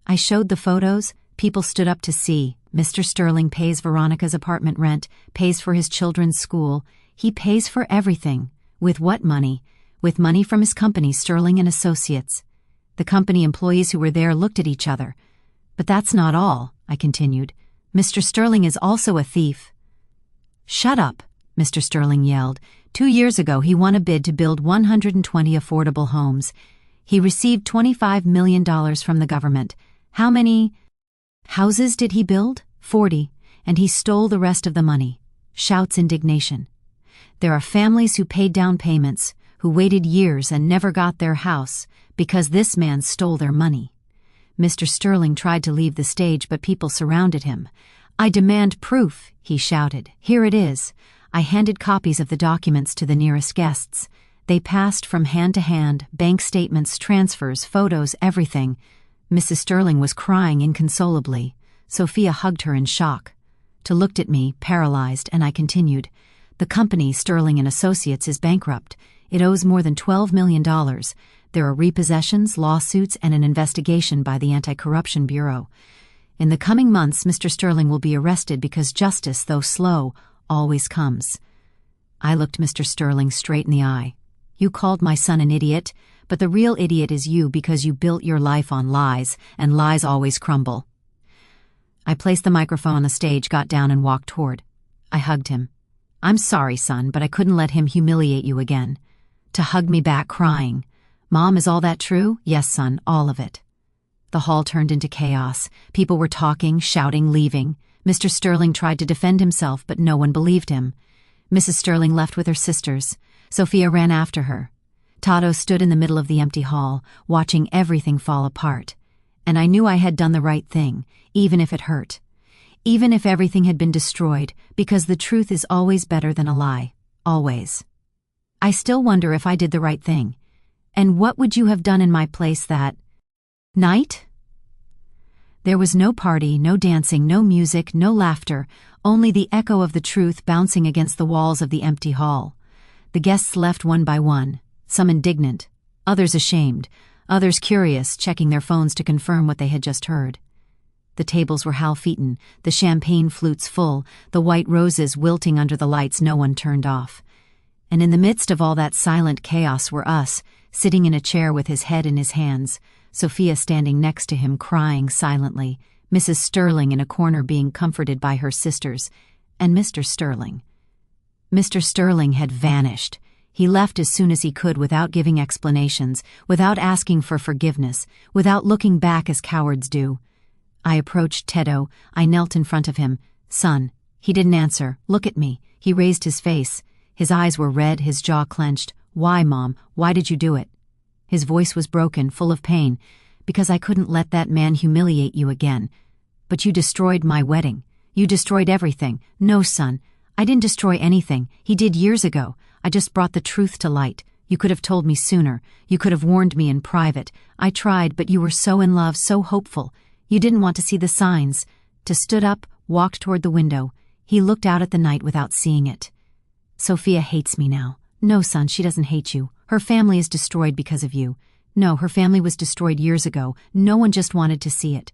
I showed the photos. People stood up to see. Mr. Sterling pays Veronica's apartment rent, pays for his children's school. He pays for everything. With what money? With money from his company, Sterling and Associates. The company employees who were there looked at each other. "But that's not all," I continued. "Mr. Sterling is also a thief." "Shut up," Mr. Sterling yelled. 2 years ago he won a bid to build 120 affordable homes. He received $25 million from the government. How many houses did he build? 40, and he stole the rest of the money. Shouts indignation. There are families who paid down payments, who waited years and never got their house, because this man stole their money. Mr. Sterling tried to leave the stage, but people surrounded him. "I demand proof," he shouted. "Here it is." I handed copies of the documents to the nearest guests. They passed from hand to hand, bank statements, transfers, photos, everything. Mrs. Sterling was crying inconsolably. Sophia hugged her in shock. To looked at me, paralyzed, and I continued. "The company, Sterling and Associates, is bankrupt. It owes more than $12 million. There are repossessions, lawsuits, and an investigation by the Anti-Corruption Bureau. In the coming months, Mr. Sterling will be arrested because justice, though slow, always comes." I looked Mr. Sterling straight in the eye. "You called my son an idiot, but the real idiot is you because you built your life on lies, and lies always crumble." I placed the microphone on the stage, got down, and walked toward. I hugged him. "I'm sorry, son, but I couldn't let him humiliate you again." To hug me back, crying. "Mom, is all that true?" "Yes, son, all of it." The hall turned into chaos. People were talking, shouting, leaving. Mr. Sterling tried to defend himself, but no one believed him. Mrs. Sterling left with her sisters. Sophia ran after her. Toado stood in the middle of the empty hall, watching everything fall apart. And I knew I had done the right thing, even if it hurt. Even if everything had been destroyed, because the truth is always better than a lie. Always. I still wonder if I did the right thing. And what would you have done in my place that night? There was no party, no dancing, no music, no laughter, only the echo of the truth bouncing against the walls of the empty hall. The guests left one by one, some indignant, others ashamed, others curious, checking their phones to confirm what they had just heard. The tables were half-eaten, the champagne flutes full, the white roses wilting under the lights no one turned off. And in the midst of all that silent chaos were us, sitting in a chair with his head in his hands, Sophia standing next to him crying silently, Mrs. Sterling in a corner being comforted by her sisters, and Mr. Sterling. Mr. Sterling had vanished. He left as soon as he could without giving explanations, without asking for forgiveness, without looking back as cowards do. I approached Teddo. I knelt in front of him. "Son." He didn't answer. "Look at me." He raised his face. His eyes were red, his jaw clenched. "Why, Mom? Why did you do it?" His voice was broken, full of pain. "Because I couldn't let that man humiliate you again. But you destroyed my wedding. You destroyed everything." "No, son. I didn't destroy anything. He did years ago. I just brought the truth to light. You could have told me sooner. You could have warned me in private. I tried, but you were so in love, so hopeful. You didn't want to see the signs." Stood up, walked toward the window. He looked out at the night without seeing it. Sophia hates me now. No, son, she doesn't hate you. Her family is destroyed because of you. No, her family was destroyed years ago. No one just wanted to see it.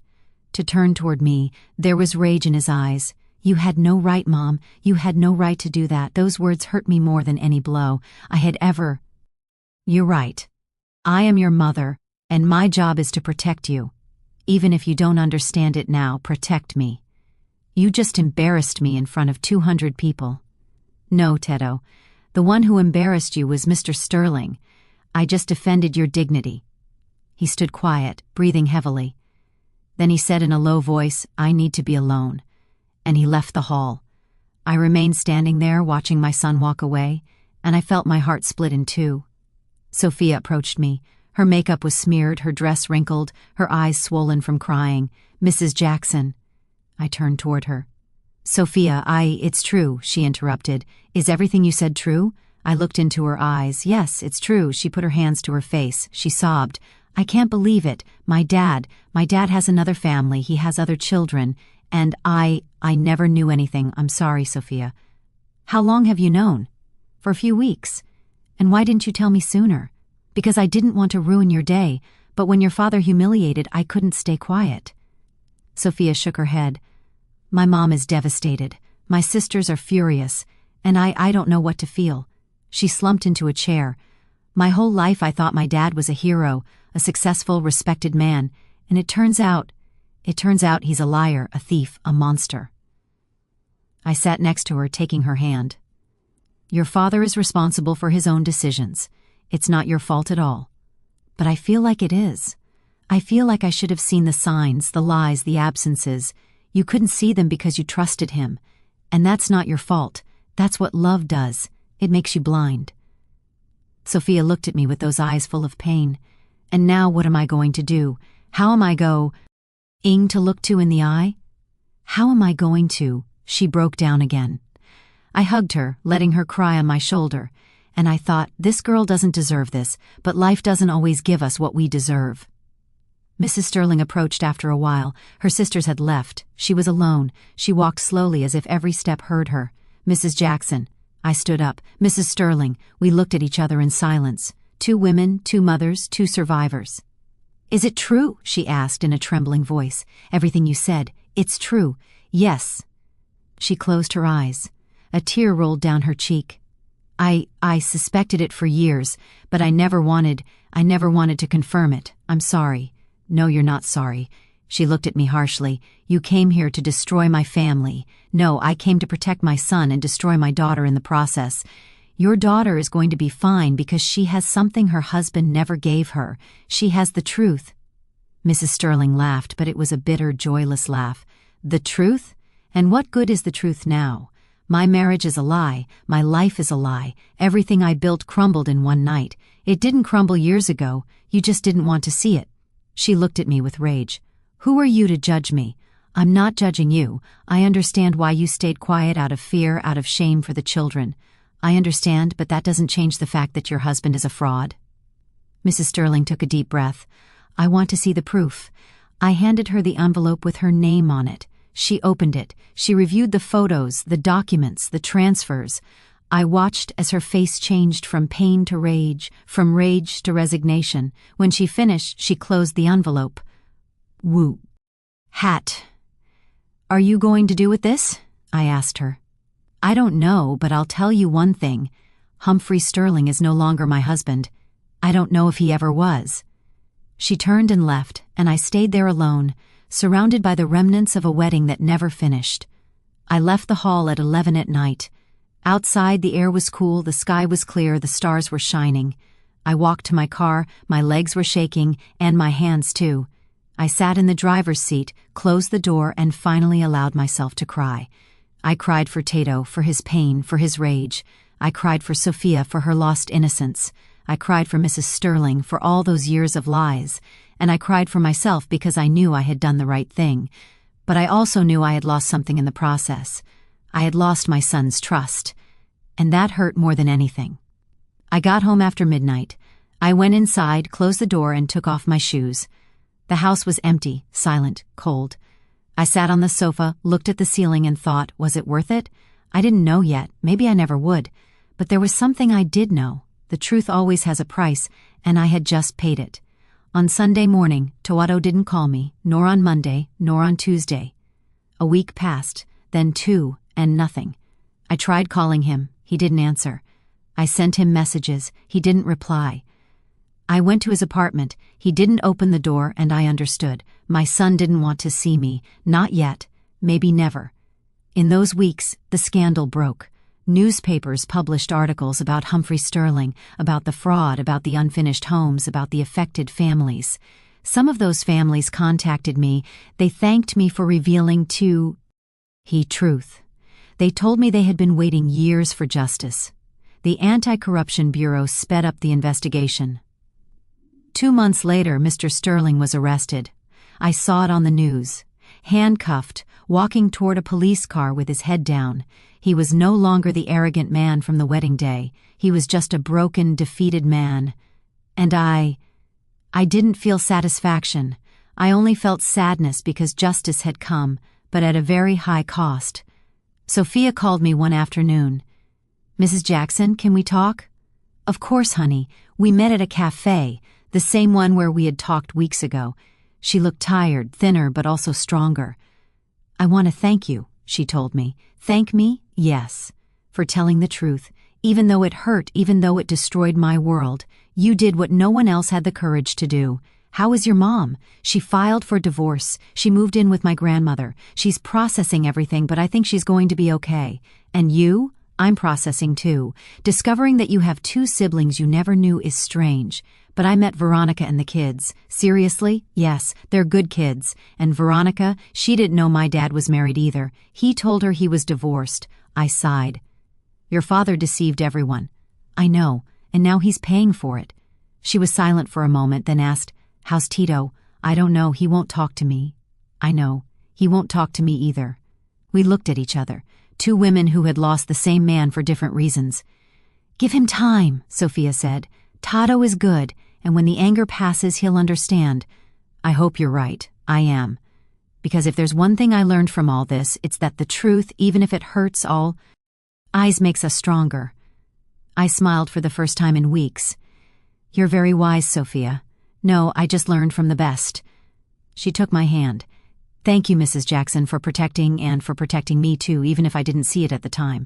To turn toward me, there was rage in his eyes. You had no right, Mom. You had no right to do that. Those words hurt me more than any blow I had ever. You're right. I am your mother, and my job is to protect you. Even if you don't understand it now, protect me. You just embarrassed me in front of 200 people. No, Teddo. The one who embarrassed you was Mr. Sterling. I just defended your dignity. He stood quiet, breathing heavily. Then he said in a low voice, I need to be alone. And he left the hall. I remained standing there watching my son walk away, and I felt my heart split in two. Sophia approached me. Her makeup was smeared, her dress wrinkled, her eyes swollen from crying. Mrs. Jackson. I turned toward her. Sophia, it's true, she interrupted. Is everything you said true? I looked into her eyes. Yes, it's true. She put her hands to her face. She sobbed. I can't believe it. My dad has another family. He has other children. And I never knew anything. I'm sorry, Sophia. How long have you known? For a few weeks. And why didn't you tell me sooner? Because I didn't want to ruin your day, but when your father humiliated, I couldn't stay quiet. Sophia shook her head. My mom is devastated. My sisters are furious. And I don't know what to feel. She slumped into a chair. My whole life I thought my dad was a hero, a successful, respected man, and it turns out he's a liar, a thief, a monster. I sat next to her, taking her hand. Your father is responsible for his own decisions. It's not your fault at all. But I feel like it is. I feel like I should have seen the signs, the lies, the absences. You couldn't see them because you trusted him. And that's not your fault. That's what love does. It makes you blind. Sophia looked at me with those eyes full of pain. And now what am I going to do? How am I going to look to in the eye? How am I going to? She broke down again. I hugged her, letting her cry on my shoulder, and I thought, this girl doesn't deserve this, but life doesn't always give us what we deserve. Mrs. Sterling approached after a while. Her sisters had left. She was alone. She walked slowly as if every step hurt her. Mrs. Jackson. I stood up. Mrs. Sterling. We looked at each other in silence. 2 women, 2 mothers, 2 survivors. Is it true? She asked in a trembling voice. Everything you said. It's true. Yes. She closed her eyes. A tear rolled down her cheek. I suspected it for years, but I never wanted to confirm it. I'm sorry. No, you're not sorry. She looked at me harshly. You came here to destroy my family. No, I came to protect my son and destroy my daughter in the process. Your daughter is going to be fine because she has something her husband never gave her. She has the truth. Mrs. Sterling laughed, but it was a bitter, joyless laugh. The truth? And what good is the truth now? My marriage is a lie. My life is a lie. Everything I built crumbled in one night. It didn't crumble years ago. You just didn't want to see it. She looked at me with rage. Who are you to judge me? I'm not judging you. I understand why you stayed quiet out of fear, out of shame for the children. I understand, but that doesn't change the fact that your husband is a fraud. Mrs. Sterling took a deep breath. I want to see the proof. I handed her the envelope with her name on it. She opened it. She reviewed the photos, the documents, the transfers. I watched as her face changed from pain to rage, from rage to resignation. When she finished, she closed the envelope. Woo. Hat. Are you going to do with this? I asked her. I don't know, but I'll tell you one thing. Humphrey Sterling is no longer my husband. I don't know if he ever was. She turned and left, and I stayed there alone, surrounded by the remnants of a wedding that never finished. I left the hall at 11 at night. Outside, the air was cool, the sky was clear, the stars were shining. I walked to my car, my legs were shaking, and my hands too. I sat in the driver's seat, closed the door, and finally allowed myself to cry. I cried for Tato, for his pain, for his rage. I cried for Sophia, for her lost innocence. I cried for Mrs. Sterling, for all those years of lies. And I cried for myself because I knew I had done the right thing. But I also knew I had lost something in the process. I had lost my son's trust. And that hurt more than anything. I got home after midnight. I went inside, closed the door, and took off my shoes. The house was empty, silent, cold. I sat on the sofa, looked at the ceiling, and thought, was it worth it? I didn't know yet. Maybe I never would. But there was something I did know. The truth always has a price, and I had just paid it. On Sunday morning, Tawado didn't call me, nor on Monday, nor on Tuesday. A week passed, then 2, and nothing. I tried calling him. He didn't answer. I sent him messages. He didn't reply. I went to his apartment. He didn't open the door, and I understood. My son didn't want to see me. Not yet. Maybe never. In those weeks, the scandal broke. Newspapers published articles about Humphrey Sterling, about the fraud, about the unfinished homes, about the affected families. Some of those families contacted me. They thanked me for revealing truth. They told me they had been waiting years for justice. The Anti-Corruption Bureau sped up the investigation. 2 months later, Mr. Sterling was arrested. I saw it on the news. Handcuffed, walking toward a police car with his head down. He was no longer the arrogant man from the wedding day. He was just a broken, defeated man. And I didn't feel satisfaction. I only felt sadness because justice had come, but at a very high cost. Sophia called me one afternoon. "Mrs. Jackson, can we talk?" "Of course, honey. We met at a cafe, the same one where we had talked weeks ago." She looked tired, thinner, but also stronger. "I want to thank you," she told me. "Thank me? Yes. For telling the truth. Even though it hurt, even though it destroyed my world, you did what no one else had the courage to do. How is your mom? She filed for divorce. She moved in with my grandmother. She's processing everything, but I think she's going to be okay. And you? I'm processing too. Discovering that you have 2 siblings you never knew is strange. But I met Veronica and the kids. Seriously? Yes, they're good kids. And Veronica, she didn't know my dad was married either. He told her he was divorced." I sighed. "Your father deceived everyone." "I know, and now he's paying for it." She was silent for a moment, then asked, "How's Tito?" "I don't know, he won't talk to me." "I know, he won't talk to me either." We looked at each other, 2 women who had lost the same man for different reasons. "Give him time," Sophia said. "Tato is good, and when the anger passes, he'll understand." "I hope you're right. I am. Because if there's one thing I learned from all this, it's that the truth, even if it hurts all, eyes makes us stronger." I smiled for the first time in weeks. "You're very wise, Sophia. No, I just learned from the best." She took my hand. "Thank you, Mrs. Jackson, for protecting me too, even if I didn't see it at the time."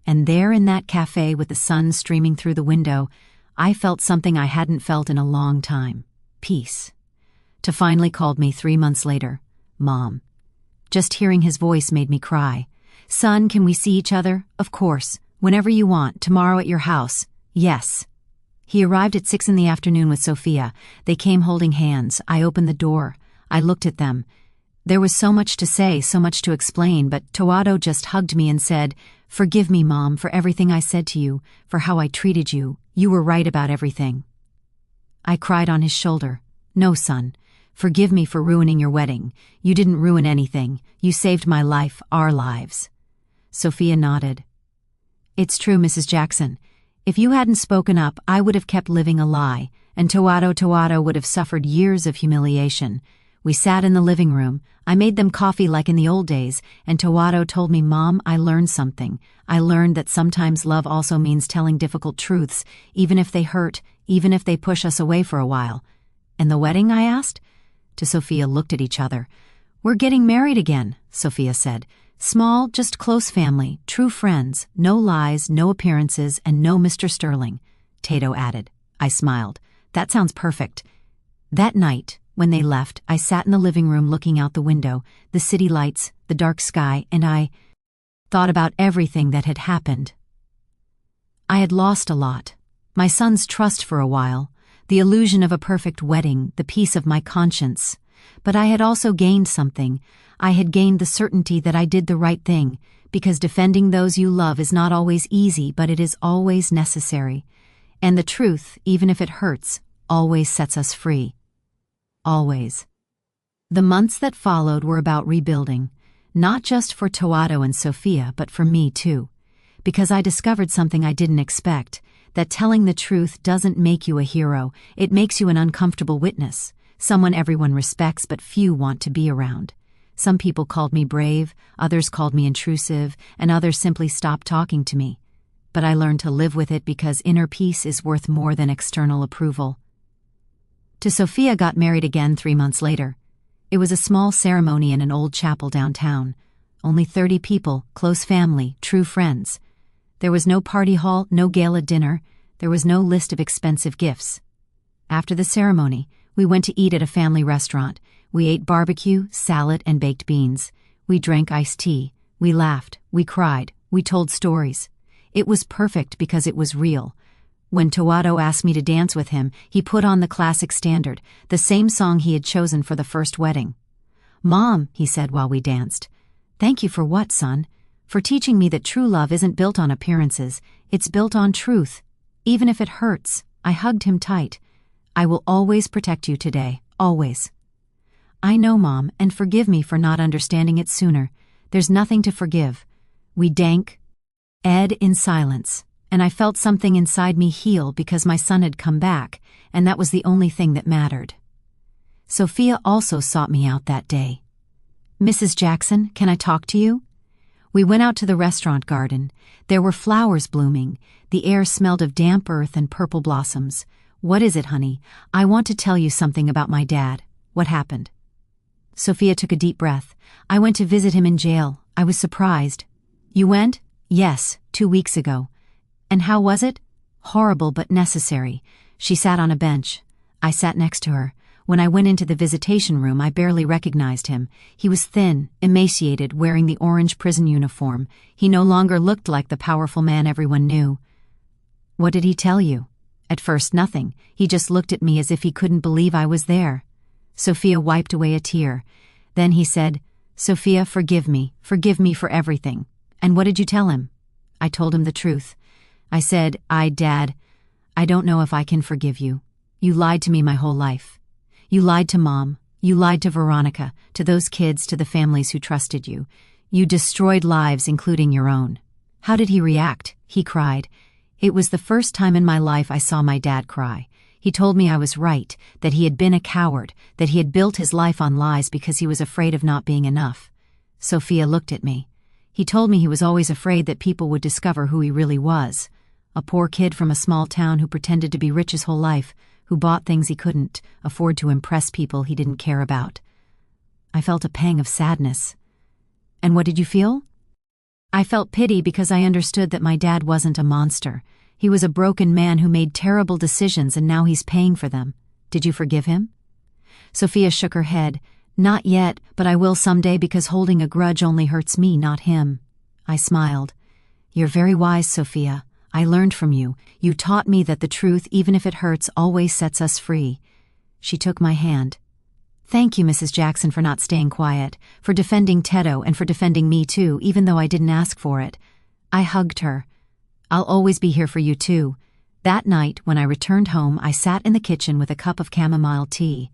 And there in that cafe with the sun streaming through the window, I felt something I hadn't felt in a long time. Peace. To finally called me 3 months later. Mom. Just hearing his voice made me cry. "Son, can we see each other?" "Of course. Whenever you want. Tomorrow at your house." "Yes." He arrived at 6 in the afternoon with Sophia. They came holding hands. I opened the door. I looked at them. There was so much to say, so much to explain, but Tawado just hugged me and said, "Forgive me, Mom, for everything I said to you, for how I treated you. You were right about everything." I cried on his shoulder. "No, son. Forgive me for ruining your wedding. You didn't ruin anything. You saved my life, our lives." Sophia nodded. "It's true, Mrs. Jackson. If you hadn't spoken up, I would have kept living a lie, and Tawado would have suffered years of humiliation. We sat in the living room. I made them coffee like in the old days, and Tawado told me, 'Mom, I learned something. I learned that sometimes love also means telling difficult truths, even if they hurt, even if they push us away for a while.'" "And the wedding?" I asked. To Sophia looked at each other. "We're getting married again," Sophia said. "Small, just close family, true friends, no lies, no appearances, and no Mr. Sterling," Tato added. I smiled. "That sounds perfect." That night, when they left, I sat in the living room looking out the window, the city lights, the dark sky, and I thought about everything that had happened. I had lost a lot. My son's trust for a while, the illusion of a perfect wedding, the peace of my conscience. But I had also gained something. I had gained the certainty that I did the right thing, because defending those you love is not always easy, but it is always necessary. And the truth, even if it hurts, always sets us free. Always. The months that followed were about rebuilding, not just for Tawado and Sophia, but for me too. Because I discovered something I didn't expect, that telling the truth doesn't make you a hero, it makes you an uncomfortable witness, someone everyone respects but few want to be around. Some people called me brave, others called me intrusive, and others simply stopped talking to me. but I learned to live with it because inner peace is worth more than external approval. To Sophia got married again 3 months later. It was a small ceremony in an old chapel downtown. Only 30 people, close family, true friends. There was no party hall, no gala dinner. There was no list of expensive gifts. After the ceremony, we went to eat at a family restaurant. We ate barbecue, salad, and baked beans. We drank iced tea. We laughed. We cried. We told stories. It was perfect because it was real. When Towato asked me to dance with him, he put on the classic standard, the same song he had chosen for the first wedding. "Mom," he said while we danced. "Thank you for what, son? For teaching me that true love isn't built on appearances, it's built on truth. Even if it hurts." I hugged him tight. "I will always protect you today, always." "I know, Mom, and forgive me for not understanding it sooner. There's nothing to forgive." We drank Ed in silence, and I felt something inside me heal because my son had come back, and that was the only thing that mattered. Sophia also sought me out that day. "Mrs. Jackson, can I talk to you?" We went out to the restaurant garden. There were flowers blooming. The air smelled of damp earth and purple blossoms. "What is it, honey? I want to tell you something about my dad." "What happened?" Sophia took a deep breath. "I went to visit him in jail. I was surprised." "You went?" "Yes, 2 weeks ago." "And how was it?" "Horrible but necessary." She sat on a bench. I sat next to her. When I went into the visitation room, I barely recognized him. He was thin, emaciated, wearing the orange prison uniform. He no longer looked like the powerful man everyone knew. "What did he tell you?" "At first, nothing. He just looked at me as if he couldn't believe I was there." Sophia wiped away a tear. Then he said, "Sophia, forgive me for everything." "And what did you tell him?" I told him the truth. I said, Dad, I don't know if I can forgive you. You lied to me my whole life. You lied to Mom. You lied to Veronica, to those kids, to the families who trusted you. You destroyed lives, including your own." How did he react? He cried. It was the first time in my life I saw my dad cry. He told me I was right, that he had been a coward, that he had built his life on lies because he was afraid of not being enough. Sophia looked at me. He told me he was always afraid that people would discover who he really was. A poor kid from a small town who pretended to be rich his whole life, who bought things he couldn't afford to impress people he didn't care about. I felt a pang of sadness. "And what did you feel?" "I felt pity because I understood that my dad wasn't a monster. He was a broken man who made terrible decisions and now he's paying for them. Did you forgive him?" Sophia shook her head. "Not yet, but I will someday because holding a grudge only hurts me, not him." I smiled. "You're very wise, Sophia. I learned from you. You taught me that the truth, even if it hurts, always sets us free." She took my hand. "Thank you, Mrs. Jackson, for not staying quiet, for defending Teddo and for defending me too, even though I didn't ask for it." I hugged her. "I'll always be here for you too." That night, when I returned home, I sat in the kitchen with a cup of chamomile tea.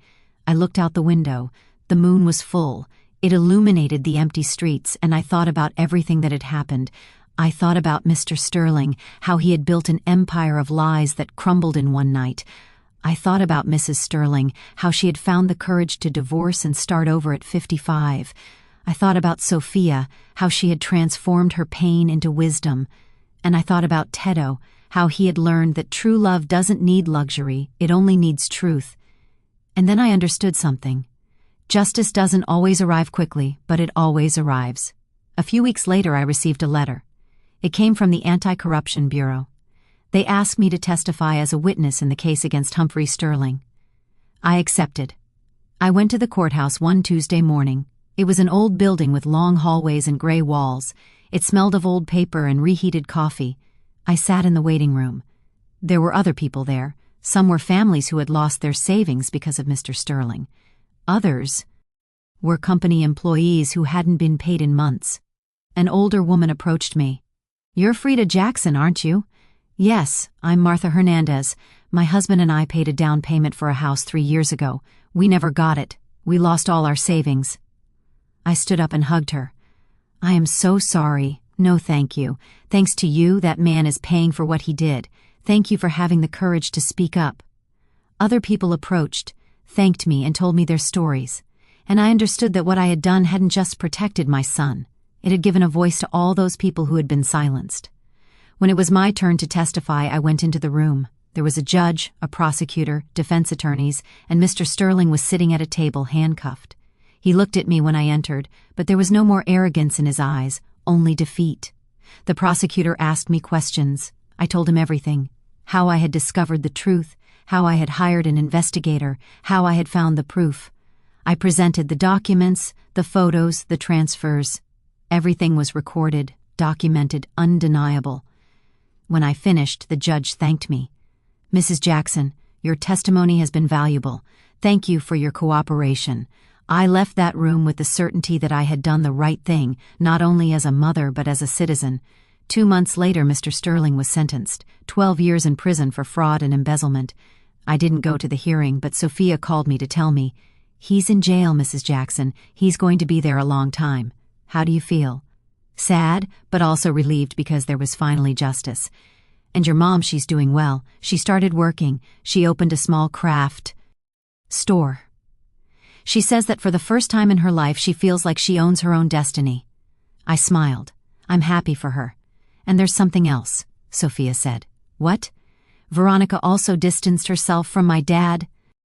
I looked out the window. The moon was full. It illuminated the empty streets, and I thought about everything that had happened. I thought about Mr. Sterling, how he had built an empire of lies that crumbled in one night. I thought about Mrs. Sterling, how she had found the courage to divorce and start over at 55. I thought about Sophia, how she had transformed her pain into wisdom. And I thought about Teddo, how he had learned that true love doesn't need luxury, it only needs truth. And then I understood something. Justice doesn't always arrive quickly, but it always arrives. A few weeks later, I received a letter. It came from the Anti-Corruption Bureau. They asked me to testify as a witness in the case against Humphrey Sterling. I accepted. I went to the courthouse one Tuesday morning. It was an old building with long hallways and gray walls. It smelled of old paper and reheated coffee. I sat in the waiting room. There were other people there. Some were families who had lost their savings because of Mr. Sterling. Others were company employees who hadn't been paid in months. An older woman approached me. "You're Frida Jackson, aren't you?" "Yes, I'm Martha Hernandez. My husband and I paid a down payment for a house 3 years ago. We never got it. We lost all our savings." I stood up and hugged her. "I am so sorry. No, thank you. Thanks to you, that man is paying for what he did. Thank you for having the courage to speak up." Other people approached, thanked me, and told me their stories. And I understood that what I had done hadn't just protected my son. It had given a voice to all those people who had been silenced. When it was my turn to testify, I went into the room. There was a judge, a prosecutor, defense attorneys, and Mr. Sterling was sitting at a table handcuffed. He looked at me when I entered, but there was no more arrogance in his eyes, only defeat. The prosecutor asked me questions. I told him everything. How I had discovered the truth, how I had hired an investigator, how I had found the proof. I presented the documents, the photos, the transfers. Everything was recorded, documented, undeniable. When I finished, the judge thanked me. "Mrs. Jackson, your testimony has been valuable. Thank you for your cooperation." I left that room with the certainty that I had done the right thing, not only as a mother but as a citizen. 2 months later, Mr. Sterling was sentenced, 12 years in prison for fraud and embezzlement. I didn't go to the hearing, but Sophia called me to tell me, "He's in jail, Mrs. Jackson. He's going to be there a long time. How do you feel?" Sad, but also relieved because there was finally justice. "And your mom, she's doing well. She started working. She opened a small craft store. She says that for the first time in her life she feels like she owns her own destiny." I smiled. "I'm happy for her." "And there's something else," Sophia said. "What?" "Veronica also distanced herself from my dad.